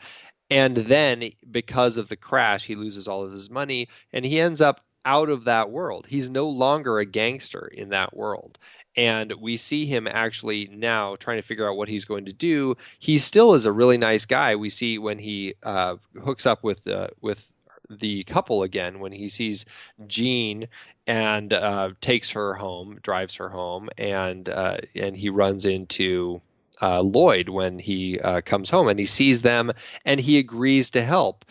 And then because of the crash, he loses all of his money and he ends up out of that world. He's no longer a gangster in that world. And we see him actually now trying to figure out what he's going to do. He still is a really nice guy. We see when he hooks up with the couple again, when he sees Jean and takes her home, drives her home, and he runs into Lloyd when he comes home, and he sees them, and he agrees to help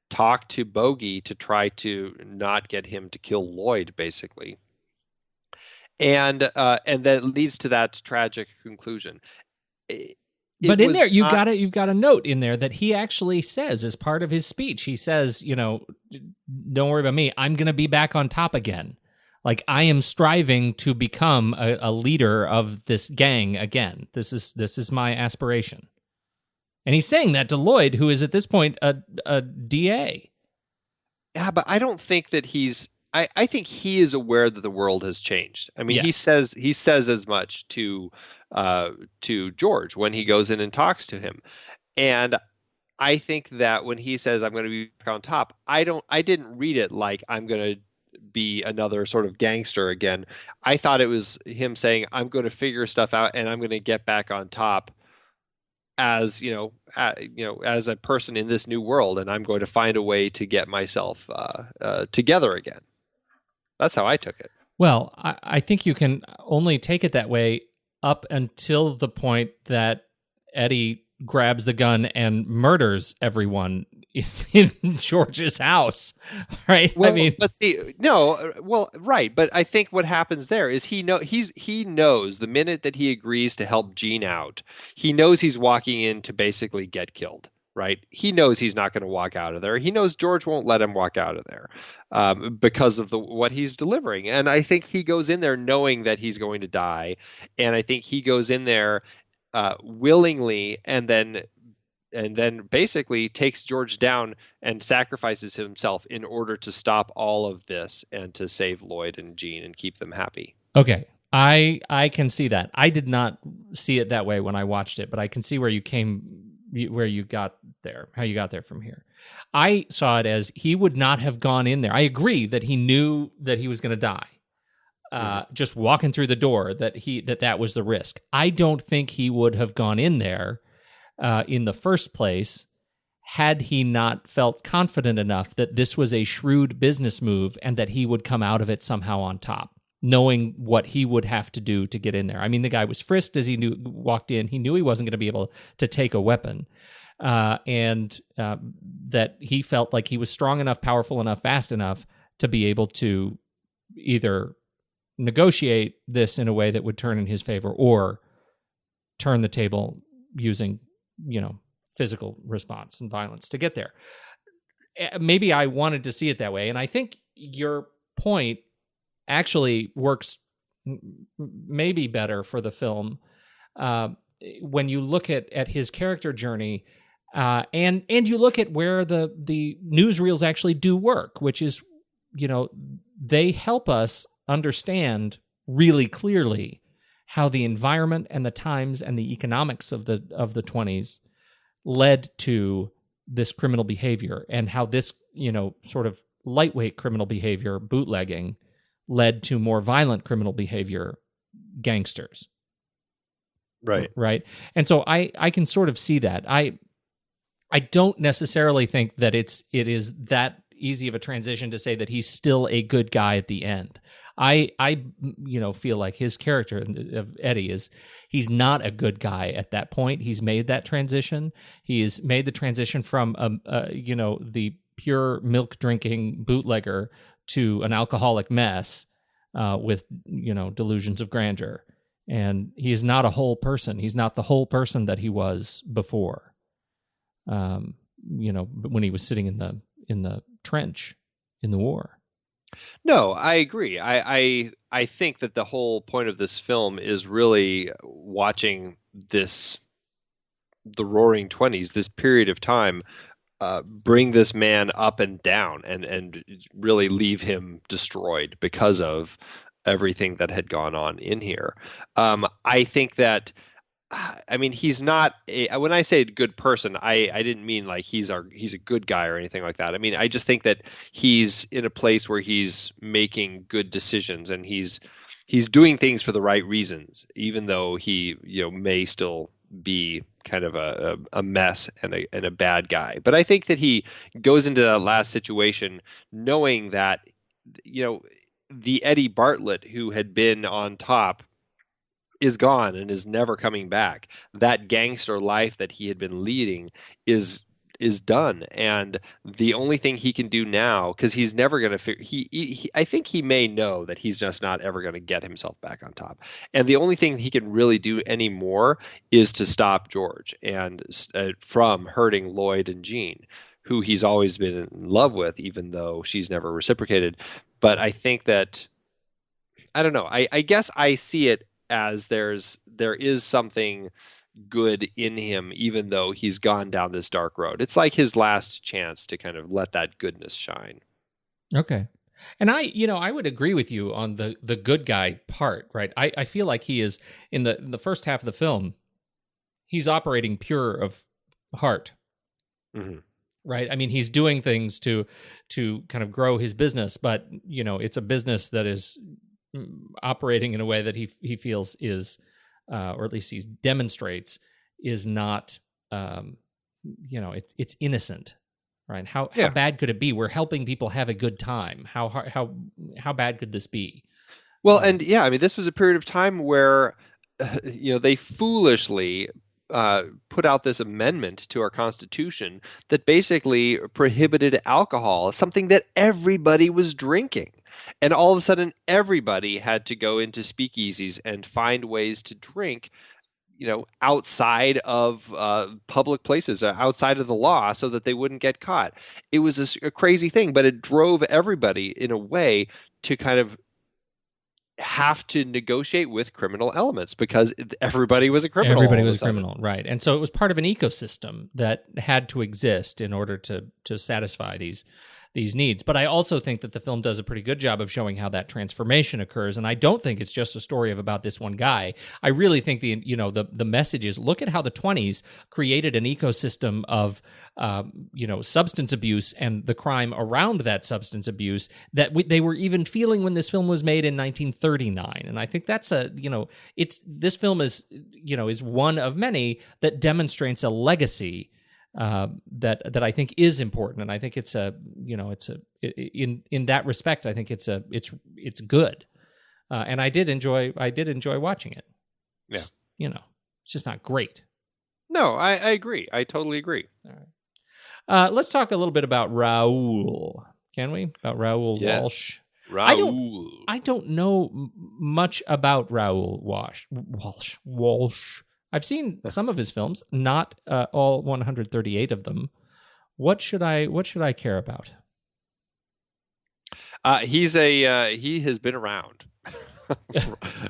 talk to Bogey to try to not get him to kill Lloyd, basically. And that leads to that tragic conclusion. But in there, you've got a note in there that he actually says as part of his speech. He says, don't worry about me. I'm going to be back on top again. Like, I am striving to become a leader of this gang again. This is my aspiration. And he's saying that to Lloyd, who is at this point a DA. Yeah, but I don't think that I think he is aware that the world has changed. I mean, Yes. he says as much to George when he goes in and talks to him. And I think that when he says, I'm going to be back on top, I didn't read it like I'm going to be another sort of gangster again. I thought it was him saying, I'm going to figure stuff out and I'm going to get back on top as as a person in this new world, and I'm going to find a way to get myself together again. That's how I took it. Well, I think you can only take it that way up until the point that Eddie grabs the gun and murders everyone in George's house, right? Well, I mean, let's see. No, well, right, but I think what happens there is he knows the minute that he agrees to help Jean out, he knows he's walking in to basically get killed. Right? He knows he's not going to walk out of there. He knows George won't let him walk out of there because of what he's delivering. And I think he goes in there knowing that he's going to die. And I think he goes in there willingly and then basically takes George down and sacrifices himself in order to stop all of this and to save Lloyd and Jean and keep them happy. Okay. I can see that. I did not see it that way when I watched it, but I can see where you got there, how you got there from here. I saw it as he would not have gone in there. I agree that he knew that he was going to die. Just walking through the door, that was the risk. I don't think he would have gone in there in the first place had he not felt confident enough that this was a shrewd business move and that he would come out of it somehow on top, knowing what he would have to do to get in there. I mean, the guy was frisked as he walked in. He knew he wasn't going to be able to take a weapon, and that he felt like he was strong enough, powerful enough, fast enough to be able to either negotiate this in a way that would turn in his favor or turn the table using, physical response and violence to get there. Maybe I wanted to see it that way, and I think your point actually works maybe better for the film when you look at his character journey and you look at where the newsreels actually do work, which is, they help us understand really clearly how the environment and the times and the economics of the 20s led to this criminal behavior, and how this, sort of lightweight criminal behavior, bootlegging, led to more violent criminal behavior, gangsters. Right. And so I can sort of see that. I don't necessarily think that it is that easy of a transition to say that he's still a good guy at the end. I feel like his character of Eddie he's not a good guy at that point. He's made that transition. He's made the transition from the pure milk drinking bootlegger to an alcoholic mess with delusions of grandeur. And he is not a whole person. He's not the whole person that he was before. When he was sitting in the trench in the war. No, I agree. I think that the whole point of this film is really watching the Roaring Twenties, this period of time, bring this man up and down and really leave him destroyed because of everything that had gone on in here. I think that, he's not when I say good person, I didn't mean like he's a good guy or anything like that. I just think that he's in a place where he's making good decisions and he's doing things for the right reasons, even though he may still be kind of a mess and a bad guy. But I think that he goes into that last situation knowing that the Eddie Bartlett who had been on top is gone and is never coming back. That gangster life that he had been leading is done, and the only thing he can do now, because he's never going to I think he may know that he's just not ever going to get himself back on top, and the only thing he can really do anymore is to stop George and from hurting Lloyd and Jean, who he's always been in love with, even though she's never reciprocated. But I think that, I don't know, I guess I see it as there is something good in him, even though he's gone down this dark road. It's like his last chance to kind of let that goodness shine. Okay. And I would agree with you on the good guy part, right? I feel like he is, in the first half of the film, he's operating pure of heart. Mm-hmm. Right? He's doing things to kind of grow his business, but, it's a business that is operating in a way that he feels is, or at least he demonstrates, is not, it's innocent, right? How bad could it be? We're helping people have a good time. How bad could this be? Well, and this was a period of time where, they foolishly put out this amendment to our Constitution that basically prohibited alcohol, something that everybody was drinking. And all of a sudden, everybody had to go into speakeasies and find ways to drink, outside of public places, outside of the law, so that they wouldn't get caught. It was a crazy thing, but it drove everybody in a way to kind of have to negotiate with criminal elements because everybody was a criminal. Everybody was a criminal, right? And so it was part of an ecosystem that had to exist in order to satisfy these needs. But I also think that the film does a pretty good job of showing how that transformation occurs. And I don't think it's just a story about this one guy. I really think the message is, look at how the 20s created an ecosystem of substance abuse and the crime around that substance abuse that they were even feeling when this film was made in 1939. And I think that's this film is one of many that demonstrates a legacy that I think is important, and I think it's in that respect, I think it's good, and I did enjoy watching it. Yeah, it's just not great. No, I agree. I totally agree. All right, let's talk a little bit about Raoul. Can we? About Raoul Walsh. Raoul. I don't know much about Raoul Walsh. I've seen some of his films, not all 138 of them. What should I care about? He has been around.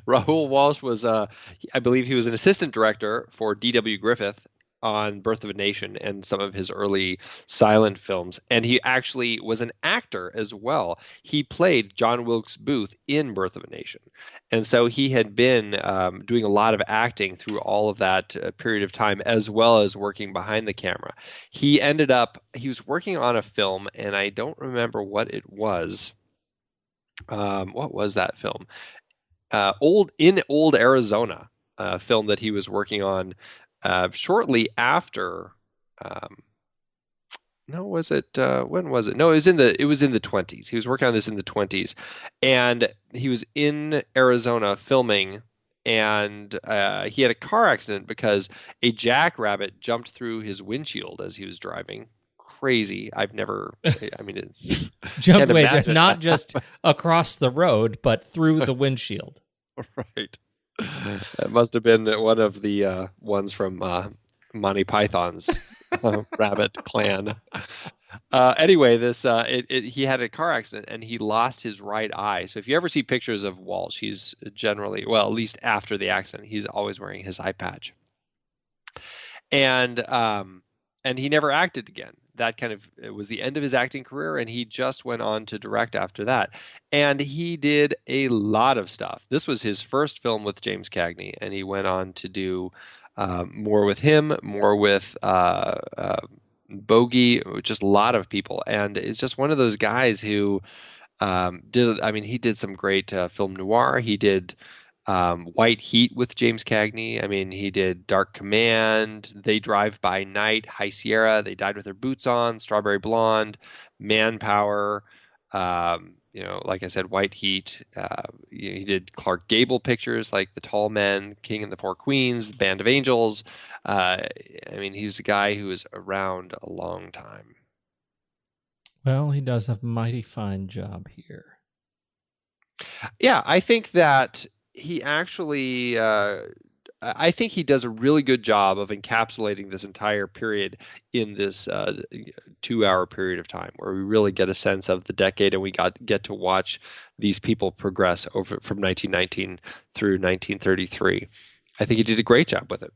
Raoul Walsh was, I believe he was an assistant director for D.W. Griffith on Birth of a Nation and some of his early silent films. And he actually was an actor as well. He played John Wilkes Booth in Birth of a Nation. And so he had been doing a lot of acting through all of that period of time, as well as working behind the camera. He was working on a film, and I don't remember what it was. What was that film? Old Arizona, film that he was working on shortly after. No, was it? When was it? No, it was in the 20s. He was working on this in the 20s, and he was in Arizona filming, and he had a car accident because a jackrabbit jumped through his windshield as he was driving. Crazy. I've never. I mean, jumped away, not just across the road, but through the windshield. Right. That must have been one of the ones from Monty Python's Rabbit Clan. Anyway, he had a car accident and he lost his right eye. So if you ever see pictures of Walsh, he's generally, well, at least after the accident, he's always wearing his eye patch. And he never acted again. That it was the end of his acting career, and he just went on to direct after that. And he did a lot of stuff. This was his first film with James Cagney, and he went on to do more with him, more with Bogey, just a lot of people. And it's just one of those guys who he did some great film noir. He did White Heat with James Cagney. I mean, he did Dark Command, They Drive by Night, High Sierra, They Died with Their Boots On, Strawberry Blonde, Manpower, like I said, White Heat. He did Clark Gable pictures like The Tall Men, King and the Four Queens, Band of Angels. He was a guy who was around a long time. Well, he does a mighty fine job here. Yeah, I think that he actually, I think he does a really good job of encapsulating this entire period in this 2-hour period of time, where we really get a sense of the decade, and we get to watch these people progress over from 1919 through 1933. I think he did a great job with it.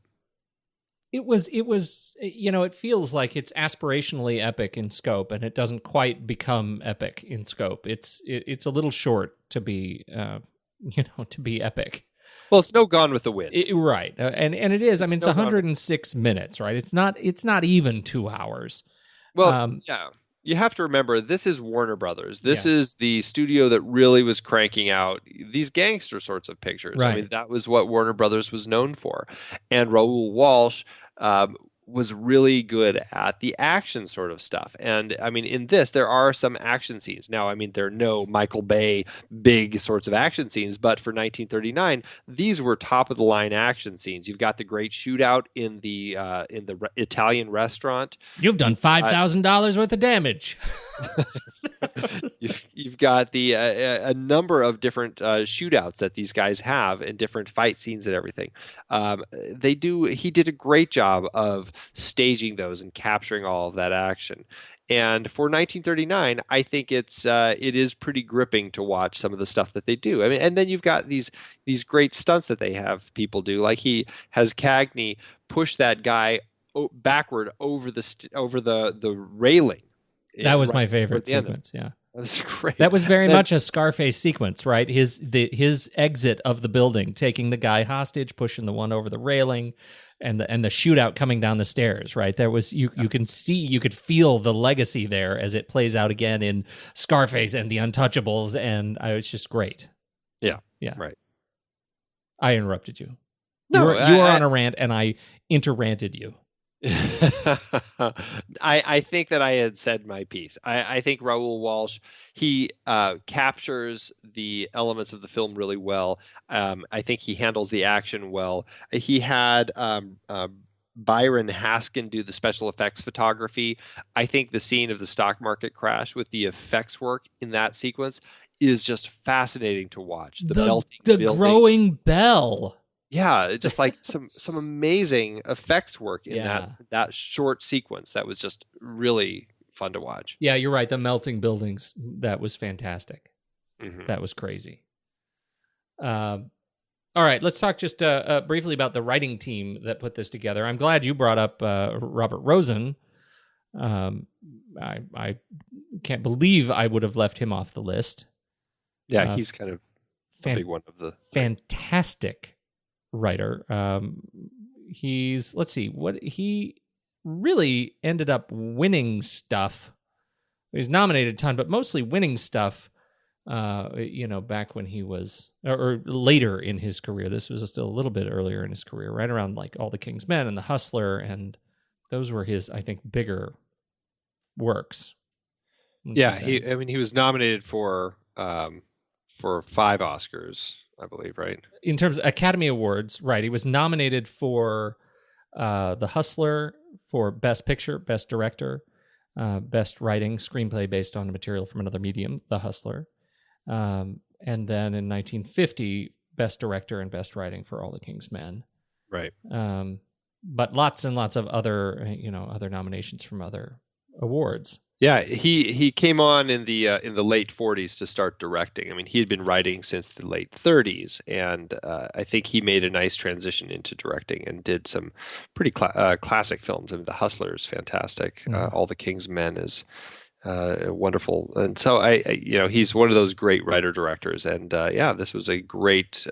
It was, it feels like it's aspirationally epic in scope, and it doesn't quite become epic in scope. It's a little short to be, to be epic. Well, it's no Gone with the Wind, right? And it is. I mean, it's 106 minutes, right? It's not even 2 hours. Well, yeah. You have to remember, this is Warner Brothers. This is the studio that really was cranking out these gangster sorts of pictures. Right. I mean, that was what Warner Brothers was known for. And Raoul Walsh was really good at the action sort of stuff. And I mean, in this, there are some action scenes. Now, I mean, there are no Michael Bay big sorts of action scenes, but for 1939, these were top of the line action scenes. You've got the great shootout in the Italian restaurant. You've done $5,000 worth of damage. You've got a number of different shootouts that these guys have and different fight scenes and everything. He did a great job of staging those and capturing all of that action. And for 1939, I think it is pretty gripping to watch some of the stuff that they do. I mean, and then you've got these great stunts that they have people do, like he has Cagney push that guy backward over the railing. That was my favorite sequence. Yeah, that was great. That was very much a Scarface sequence, right? His exit of the building, taking the guy hostage, pushing the one over the railing, and the shootout coming down the stairs. Right there was you could feel the legacy there as it plays out again in Scarface and the Untouchables, and it's just great. Yeah, right. I interrupted you. No, you were on a rant, and I interranted you. I think that I had said my piece. I think Raoul Walsh, he captures the elements of the film really well. I think he handles the action well. He had Byron Haskin do the special effects photography. I think the scene of the stock market crash with the effects work in that sequence is just fascinating to watch. The growing bell. Yeah, just like some amazing effects work in that short sequence. That was just really fun to watch. Yeah, you're right. The melting buildings, that was fantastic. Mm-hmm. That was crazy. All right, let's talk just briefly about the writing team that put this together. I'm glad you brought up Robert Rosen. I can't believe I would have left him off the list. Yeah, he's kind of a big one of the fantastic writer. He really ended up winning stuff. He was nominated a ton, but mostly winning stuff. Back when he was, or later in his career. This was still a little bit earlier in his career, right around like All the King's Men and The Hustler, and those were his, I think, bigger works. Yeah, he was nominated for 5 Oscars, I believe, right? In terms of Academy Awards, right? He was nominated for The Hustler, for Best Picture, Best Director, Best Writing, Screenplay based on material from another medium, The Hustler. And then in 1950, Best Director and Best Writing for All the King's Men. Right. But lots and lots of other, other nominations from other awards. Yeah, he came on in the late 40s to start directing. I mean, he had been writing since the late 30s, and I think he made a nice transition into directing and did some pretty classic films. I mean, The Hustler is fantastic. All the King's Men is wonderful, and so he's one of those great writer directors, and this was a great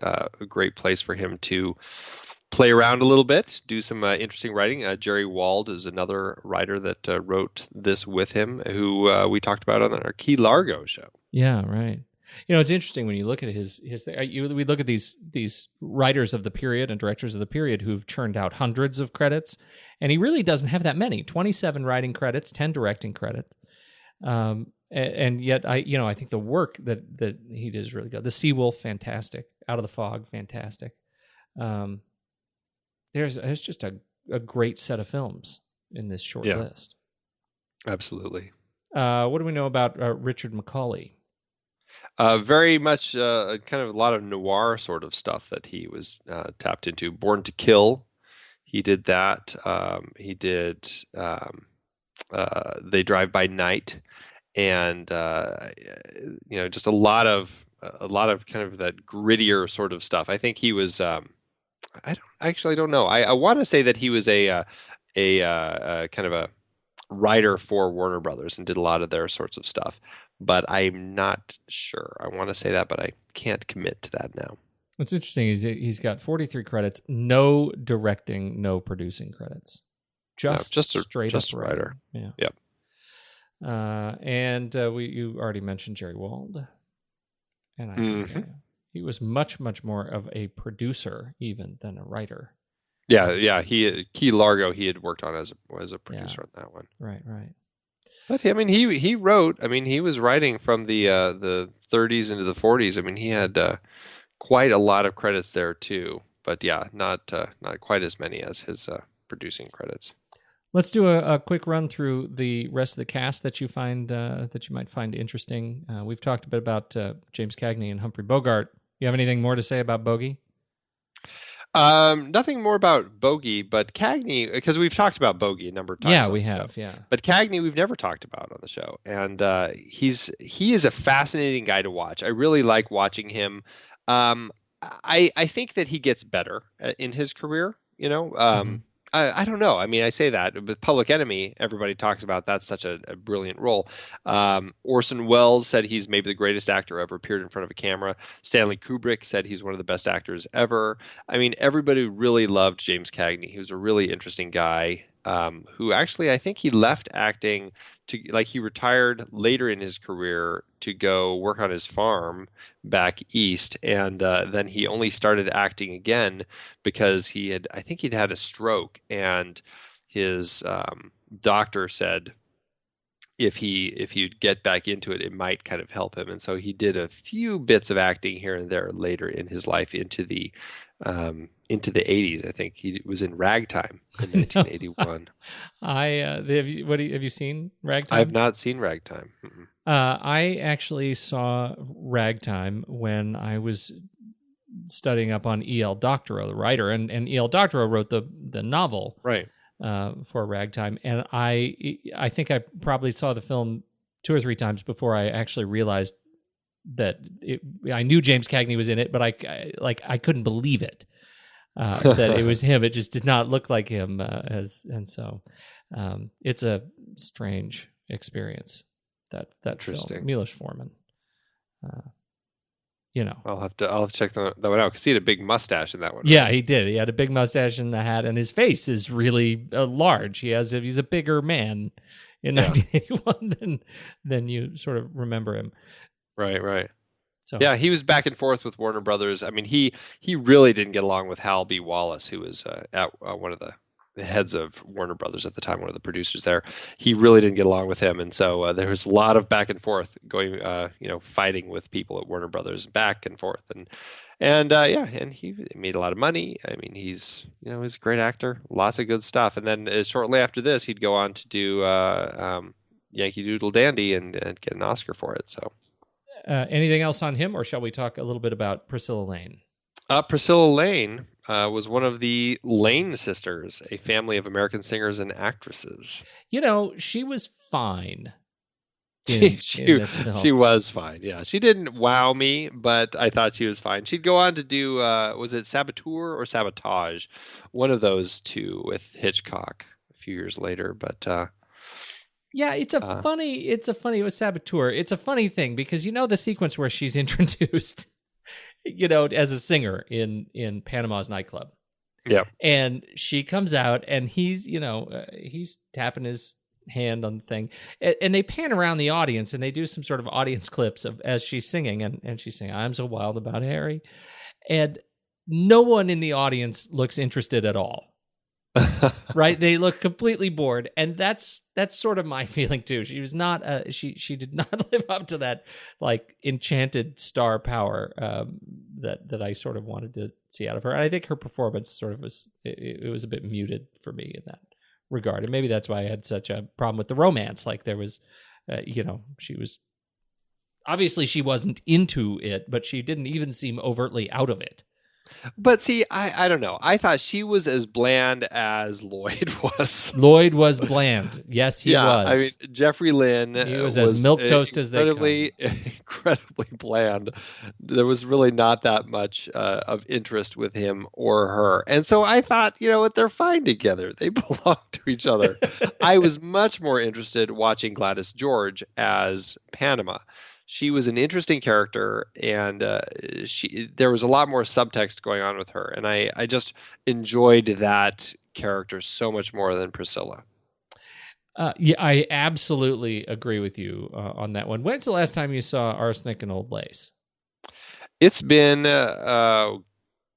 place for him to play around a little bit, do some interesting writing. Jerry Wald is another writer that wrote this with him, who we talked about on our Key Largo show. Yeah, right. It's interesting when you look at we look at these writers of the period and directors of the period who've churned out hundreds of credits, and he really doesn't have that many. 27 writing credits, 10 directing credits. And yet I think the work that he did is really good. The Seawolf, fantastic. Out of the Fog, fantastic. There's just a great set of films in this short list. Absolutely. What do we know about Richard Macaulay? Very much kind of a lot of noir sort of stuff that he was tapped into. Born to Kill, he did that. He did They Drive by Night, and just a lot of kind of that grittier sort of stuff. I think he was. I don't know. I want to say that he was a kind of a writer for Warner Brothers and did a lot of their sorts of stuff, but I'm not sure. I want to say that, but I can't commit to that now. What's interesting is he's got 43 credits, no directing, no producing credits. Just straight up writer. Yeah. Yep. And you already mentioned Jerry Wald, and I think he was much, much more of a producer even than a writer. Yeah. Key Largo he had worked on as a producer on that one. Right. But I mean, he wrote. I mean, he was writing from the 30s into the 40s. I mean, he had quite a lot of credits there too. But not quite as many as his producing credits. Let's do a quick run through the rest of the cast that you find that you might find interesting. We've talked a bit about James Cagney and Humphrey Bogart. You have anything more to say about Bogey? Nothing more about Bogey, but Cagney, because we've talked about Bogey a number of times. Yeah, we have. Yeah, but Cagney we've never talked about on the show, and he is a fascinating guy to watch. I really like watching him. I think that he gets better in his career. I don't know. I mean, I say that, but Public Enemy, everybody talks about that's such a brilliant role. Orson Welles said he's maybe the greatest actor ever appeared in front of a camera. Stanley Kubrick said he's one of the best actors ever. I mean, everybody really loved James Cagney. He was a really interesting guy who actually, I think he left acting he retired later in his career to go work on his farm back east, and then he only started acting again because I think he'd had a stroke, and his doctor said if he'd get back into it, it might kind of help him, and so he did a few bits of acting here and there later in his life into the 80s. I think he was in Ragtime in 1981. Have you seen Ragtime? I've not seen Ragtime. I actually saw Ragtime when I was studying up on E.L. Doctorow, the writer, and E.L. Doctorow wrote the novel right for Ragtime, and I think I probably saw the film 2 or 3 times before I actually realized I knew James Cagney was in it, but I couldn't believe it that it was him. It just did not look like him. So it's a strange experience. That Interesting. film, Milos Forman. I'll have to check that one out because he had a big mustache in that one. Yeah, right? he did. He had a big mustache and the hat, and his face is really large. He's a bigger man in 1981 than you sort of remember him. Right. So yeah, he was back and forth with Warner Brothers. I mean, he really didn't get along with Hal B. Wallace, who was at one of the heads of Warner Brothers at the time, one of the producers there. He really didn't get along with him, and so there was a lot of back and forth going, fighting with people at Warner Brothers, back and forth, and he made a lot of money. I mean, he's a great actor, lots of good stuff. And then shortly after this, he'd go on to do Yankee Doodle Dandy and get an Oscar for it. So, anything else on him, or shall we talk a little bit about Priscilla Lane? Priscilla Lane was one of the Lane sisters, a family of American singers and actresses. She was fine. She was fine. Yeah, she didn't wow me, but I thought she was fine. She'd go on to do was it Saboteur or Sabotage, one of those two with Hitchcock a few years later. But yeah, it was Saboteur. It's a funny thing because the sequence where she's introduced, as a singer in Panama's nightclub. Yeah, and she comes out and he's tapping his hand on the thing, and they pan around the audience and they do some sort of audience clips of as she's singing, and she's saying, "I'm so wild about Harry," and no one in the audience looks interested at all. Right? They look completely bored, and that's sort of my feeling too. She was not she did not live up to that like enchanted star power that I sort of wanted to see out of her. And I think her performance sort of was it was a bit muted for me in that regard, and maybe that's why I had such a problem with the romance. Like there was, she was obviously she wasn't into it, but she didn't even seem overtly out of it. But see, I don't know. I thought she was as bland as Lloyd was. Lloyd was bland. Yes, he was. I mean, Jeffrey Lynn he was as milquetoast as they come. Incredibly bland. There was really not that much of interest with him or her. And so I thought, what, they're fine together. They belong to each other. I was much more interested watching Gladys George as Panama. She was an interesting character, and there was a lot more subtext going on with her, and I just enjoyed that character so much more than Priscilla. Yeah, I absolutely agree with you on that one. When's the last time you saw Arsenic and Old Lace? It's been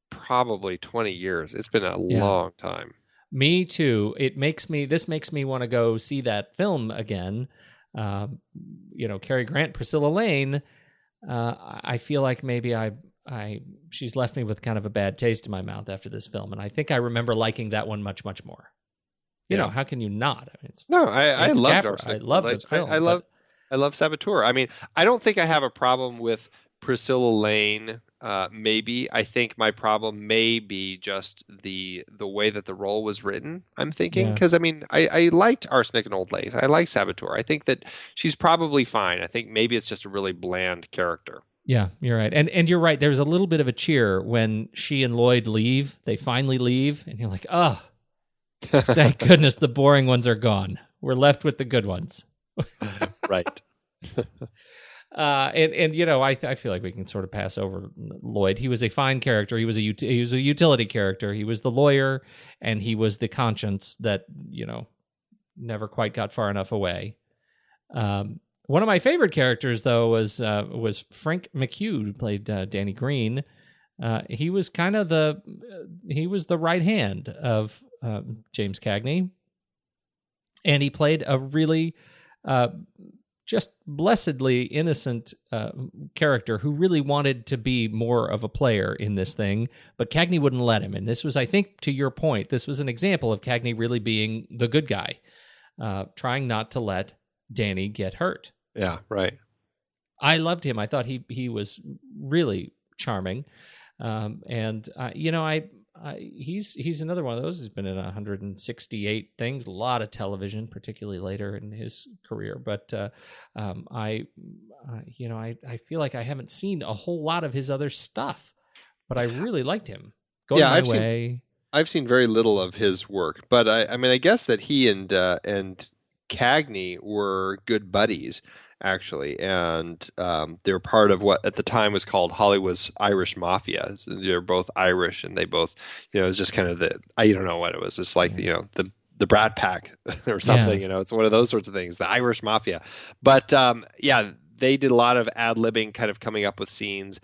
probably 20 years. It's been a long time. Me too. This makes me want to go see that film again. Cary Grant, Priscilla Lane, I feel like maybe she's left me with kind of a bad taste in my mouth after this film, and I think I remember liking that one much, much more. How can you not? I mean, I loved I love the film. I love Saboteur. I mean, I don't think I have a problem with Priscilla Lane. Maybe I think my problem may be just the way that the role was written. I'm thinking because I mean I liked Arsenic and Old Lace. I like Saboteur. I think that she's probably fine. I think maybe it's just a really bland character. Yeah, you're right, and you're right. There's a little bit of a cheer when she and Lloyd leave. They finally leave, and you're like, oh, thank goodness the boring ones are gone. We're left with the good ones. Right. I feel like we can sort of pass over Lloyd. He was a fine character. He was a utility character. He was the lawyer, and he was the conscience that never quite got far enough away. One of my favorite characters, though, was Frank McHugh, who played Danny Green. He was kind of the right hand of James Cagney, and he played a really just blessedly innocent character who really wanted to be more of a player in this thing, but Cagney wouldn't let him. And this was, I think, to your point, this was an example of Cagney really being the good guy, trying not to let Danny get hurt. Yeah, right. I loved him. I thought he was really charming, he's another one of those. He's been in 168 things, a lot of television, particularly later in his career. But I I feel like I haven't seen a whole lot of his other stuff, but I really liked him. I've seen very little of his work, but I guess that he and Cagney were good buddies, actually, and they were part of what at the time was called Hollywood's Irish Mafia. So they're both Irish, and they both, it was just kind of I don't know what it was. It's like the Brat Pack or something. Yeah. It's one of those sorts of things, the Irish Mafia. But they did a lot of ad-libbing, kind of coming up with scenes.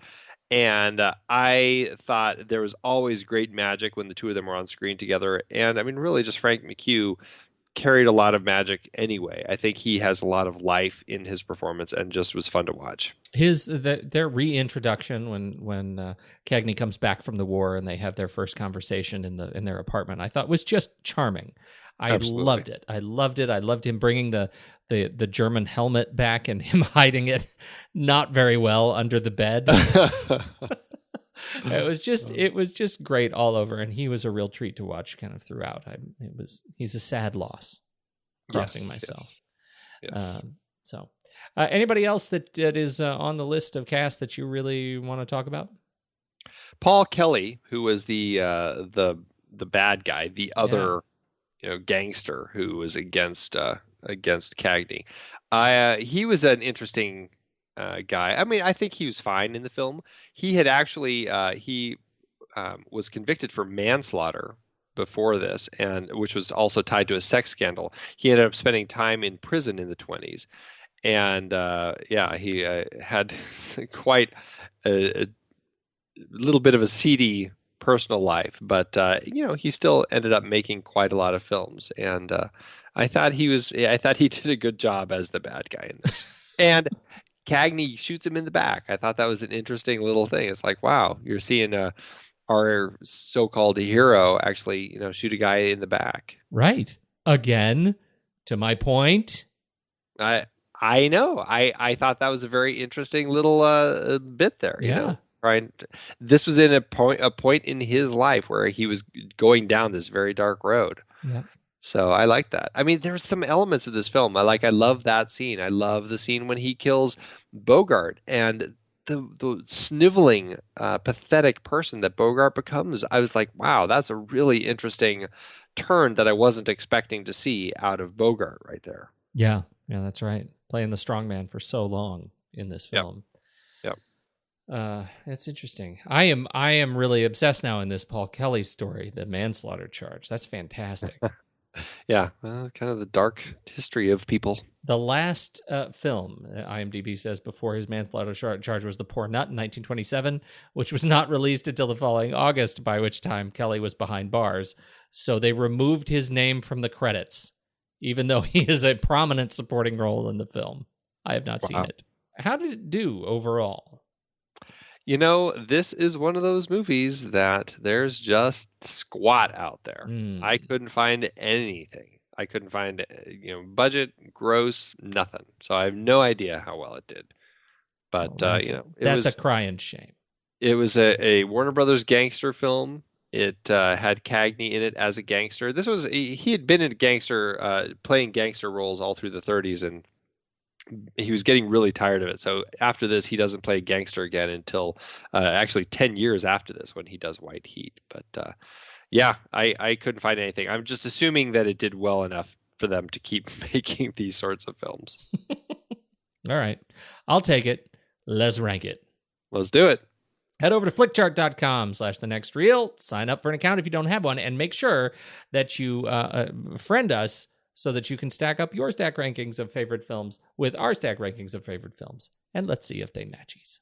And I thought there was always great magic when the two of them were on screen together. And really just Frank McHugh carried a lot of magic anyway. I think he has a lot of life in his performance and just was fun to watch. Their reintroduction when Cagney comes back from the war and they have their first conversation in their apartment, I thought was just charming. I loved it. I loved it. I loved him bringing the German helmet back and him hiding it not very well under the bed. It was just great all over, and he was a real treat to watch kind of throughout. He's a sad loss. Crossing myself. Yes. Anybody else that is on the list of cast that you really want to talk about? Paul Kelly, who was the bad guy, the other gangster who was against Cagney. He was an interesting guy. I think he was fine in the film. He had actually was convicted for manslaughter before this, and which was also tied to a sex scandal. He ended up spending time in prison in the 1920s, and he had quite a little bit of a seedy personal life, but he still ended up making quite a lot of films, and I thought he did a good job as the bad guy in this. And Cagney shoots him in the back. I thought that was an interesting little thing. It's like, wow, you're seeing our so-called hero actually, shoot a guy in the back. Right. Again, to my point. I know. I thought that was a very interesting little bit there. Yeah. Right. This was in a point in his life where he was going down this very dark road. Yeah. So I like that. There's some elements of this film. I love that scene. I love the scene when he kills Bogart and the sniveling, pathetic person that Bogart becomes. I was like, wow, that's a really interesting turn that I wasn't expecting to see out of Bogart right there. Yeah, that's right. Playing the strongman for so long in this film. Yep. It's interesting. I am really obsessed now in this Paul Kelly story, the manslaughter charge. That's fantastic. Yeah, well, kind of the dark history of people. The last film, IMDb says, before his manslaughter charge was The Poor Nut in 1927, which was not released until the following August, by which time Kelly was behind bars. So they removed his name from the credits, even though he is a prominent supporting role in the film. I have not seen it. How did it do overall? This is one of those movies that there's just squat out there. I couldn't find anything. I couldn't find, budget, gross, nothing. So I have no idea how well it did. But, that's a crying shame. It was a Warner Brothers gangster film. It had Cagney in it as a gangster. He had been a playing gangster roles all through the 1930s, and he was getting really tired of it. So after this, he doesn't play gangster again until actually 10 years after this when he does White Heat. But I couldn't find anything. I'm just assuming that it did well enough for them to keep making these sorts of films. All right. I'll take it. Let's rank it. Let's do it. Head over to flickchart.com/thenextreel. Sign up for an account if you don't have one, and make sure that you friend us so that you can stack up your stack rankings of favorite films with our stack rankings of favorite films. And let's see if they matches.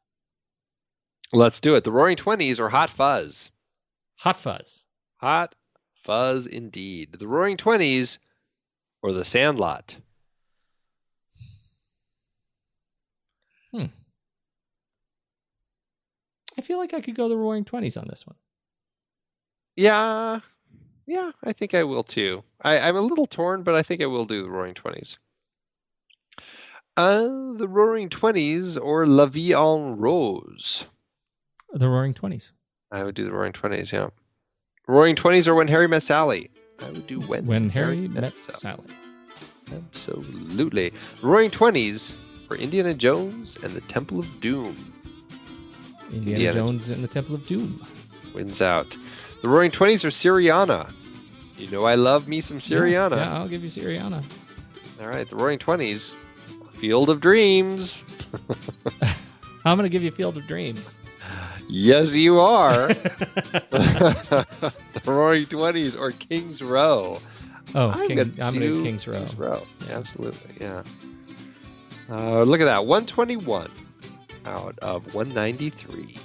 Let's do it. The Roaring Twenties or Hot Fuzz? Hot Fuzz. Hot Fuzz indeed. The Roaring Twenties or The Sandlot? I feel like I could go the Roaring Twenties on this one. Yeah, I think I will too. I'm a little torn, but I think I will do the Roaring Twenties. The Roaring Twenties or La Vie en Rose? The Roaring Twenties. I would do the Roaring Twenties, yeah. Roaring Twenties or When Harry Met Sally? I would do When Harry Met Sally. Absolutely. Roaring Twenties for Indiana Jones and the Temple of Doom. Indiana Jones and the Temple of Doom wins out. The Roaring Twenties are Syriana. You know I love me some Syriana. Yeah, I'll give you Syriana. All right, the Roaring Twenties, Field of Dreams. I'm going to give you Field of Dreams. Yes, you are. The Roaring Twenties or King's Row. Oh, I'm going to do King's Row. King's Row. Yeah. Absolutely, yeah. Look at that, 121 out of 193.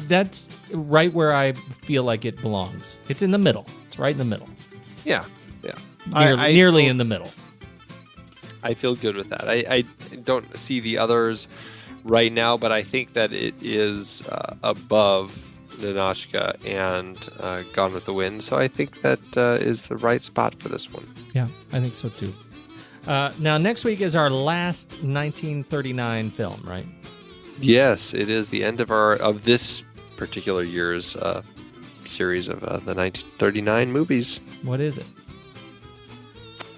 That's right where I feel like it belongs. It's in the middle. It's right in the middle. Yeah. Nearly in the middle. I feel good with that. I don't see the others right now, but I think that it is above Ninotchka and Gone with the Wind. So I think that is the right spot for this one. Yeah, I think so too. Now, next week is our last 1939 film, right? Yes, it is the end of this particular year's series of the 1939 movies. What is it?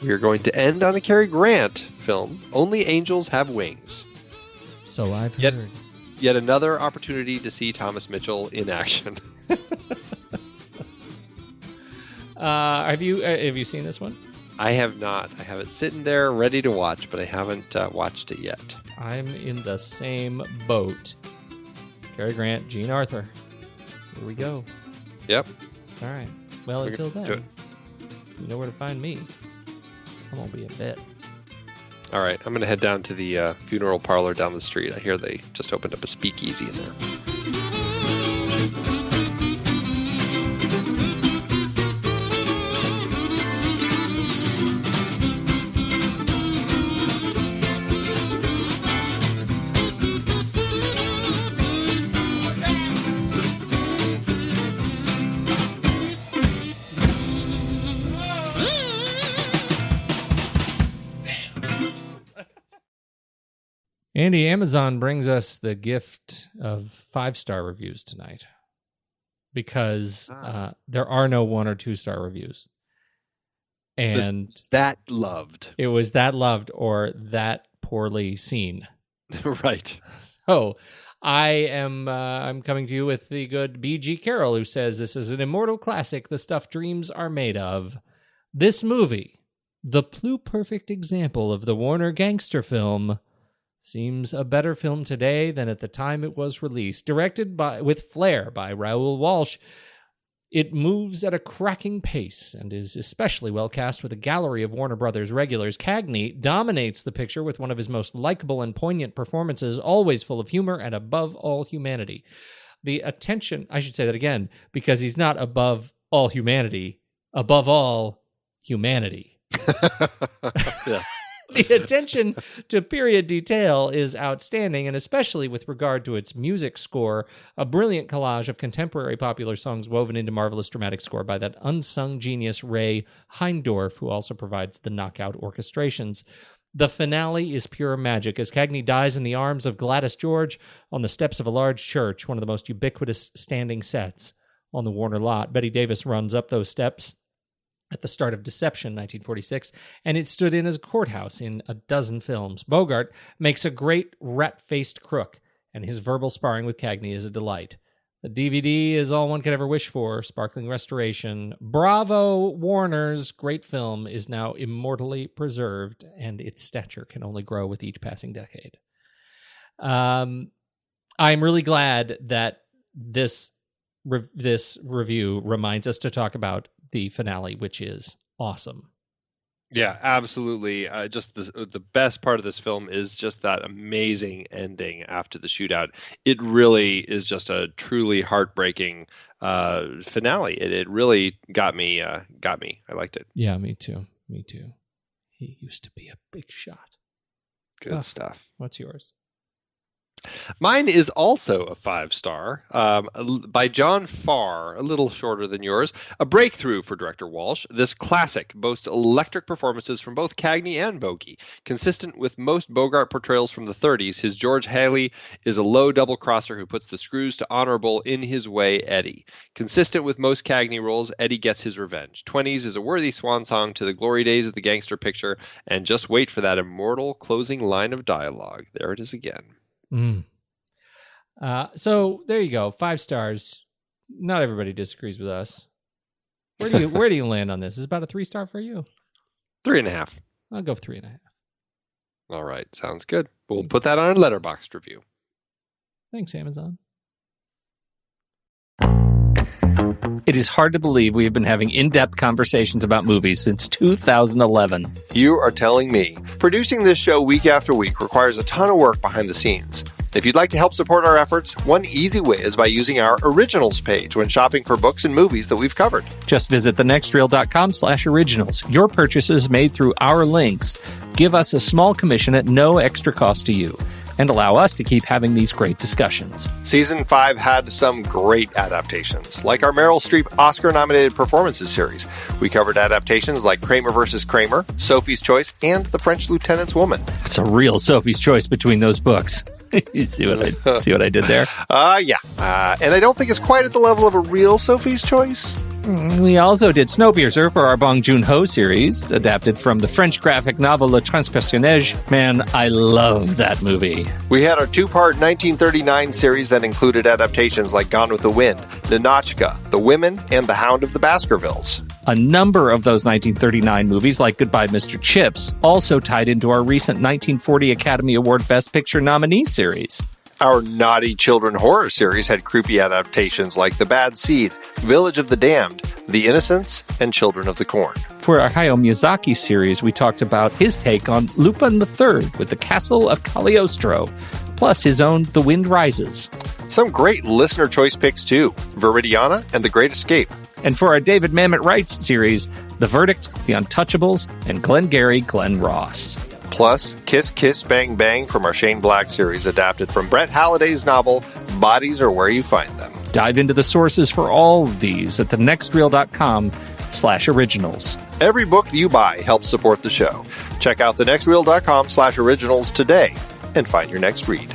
We are going to end on a Cary Grant film, Only Angels Have Wings. So I've heard. Yet another opportunity to see Thomas Mitchell in action. Have you seen this one? I have not. I have it sitting there ready to watch, but I haven't watched it yet. I'm in the same boat. Cary Grant, Jean Arthur. Here we go. Yep. All right. Well, until then, you know where to find me. I'm going to be a bit. All right. I'm going to head down to the funeral parlor down the street. I hear they just opened up a speakeasy in there. Andy, Amazon brings us the gift of 5-star reviews tonight because there are no 1 or 2-star reviews. And it's that loved. It was that loved or that poorly seen. Right. So I'm coming to you with the good B.G. Carroll, who says this is an immortal classic, the stuff dreams are made of. This movie, the pluperfect example of the Warner gangster film, seems a better film today than at the time it was released. Directed with flair by Raoul Walsh, it moves at a cracking pace and is especially well cast with a gallery of Warner Brothers regulars. Cagney dominates the picture with one of his most likable and poignant performances, always full of humor and above all humanity. The attention, I should say that again, because he's not above all humanity, above all humanity. Yeah. The attention to period detail is outstanding, and especially with regard to its music score, a brilliant collage of contemporary popular songs woven into marvelous dramatic score by that unsung genius Ray Heindorf, who also provides the knockout orchestrations. The finale is pure magic as Cagney dies in the arms of Gladys George on the steps of a large church, one of the most ubiquitous standing sets on the Warner lot. Bette Davis runs up those steps at the start of Deception, 1946, and it stood in as a courthouse in a dozen films. Bogart makes a great rat-faced crook, and his verbal sparring with Cagney is a delight. The DVD is all one could ever wish for, sparkling restoration. Bravo, Warner's great film is now immortally preserved, and its stature can only grow with each passing decade. I'm really glad that this review reminds us to talk about the finale, which is awesome. Yeah, absolutely. Just the best part of this film is just that amazing ending after the shootout. It really is just a truly heartbreaking finale. It really got me. I liked it. Yeah, me too. He used to be a big shot. Good stuff. What's yours? Mine is also a 5-star by John Farr, a little shorter than yours. A breakthrough for director Walsh. This classic boasts electric performances from both Cagney and Bogey. Consistent with most Bogart portrayals from the 30s, his George Haley is a low double-crosser who puts the screws to honorable in his way Eddie. Consistent with most Cagney roles, Eddie gets his revenge. 20s is a worthy swan song to the glory days of the gangster picture, and just wait for that immortal closing line of dialogue. There it is again. So there you go. 5 stars. Not everybody disagrees with us. Where do you land on this? Is it about a 3-star for you? 3.5. I'll go 3.5. All right. Sounds good. We'll put that on a Letterboxd review. Thanks, Amazon. It is hard to believe we have been having in-depth conversations about movies since 2011. You are telling me. Producing this show week after week requires a ton of work behind the scenes. If you'd like to help support our efforts, one easy way is by using our Originals page when shopping for books and movies that we've covered. Just visit thenextreel.com/originals. Your purchases made through our links give us a small commission at no extra cost to you, and allow us to keep having these great discussions. Season 5 had some great adaptations, like our Meryl Streep Oscar-nominated performances series. We covered adaptations like Kramer vs. Kramer, Sophie's Choice, and The French Lieutenant's Woman. It's a real Sophie's Choice between those books. You see what I did there? Yeah. And I don't think it's quite at the level of a real Sophie's Choice. We also did Snowpiercer for our Bong Joon-ho series, adapted from the French graphic novel Le Transpersonnage. Man, I love that movie. We had our 2-part 1939 series that included adaptations like Gone with the Wind, Ninotchka, The Women, and The Hound of the Baskervilles. A number of those 1939 movies, like Goodbye, Mr. Chips, also tied into our recent 1940 Academy Award Best Picture nominee series. Our Naughty Children horror series had creepy adaptations like The Bad Seed, Village of the Damned, The Innocents, and Children of the Corn. For our Hayao Miyazaki series, we talked about his take on Lupin III with the Castle of Cagliostro, plus his own The Wind Rises. Some great listener choice picks too, Viridiana and The Great Escape. And for our David Mamet Wright series, The Verdict, The Untouchables, and Glengarry Glen Ross. Plus, Kiss Kiss Bang Bang from our Shane Black series, adapted from Brett Halliday's novel, Bodies Are Where You Find Them. Dive into the sources for all of these at thenextreel.com/originals. Every book you buy helps support the show. Check out thenextreel.com/originals today and find your next read.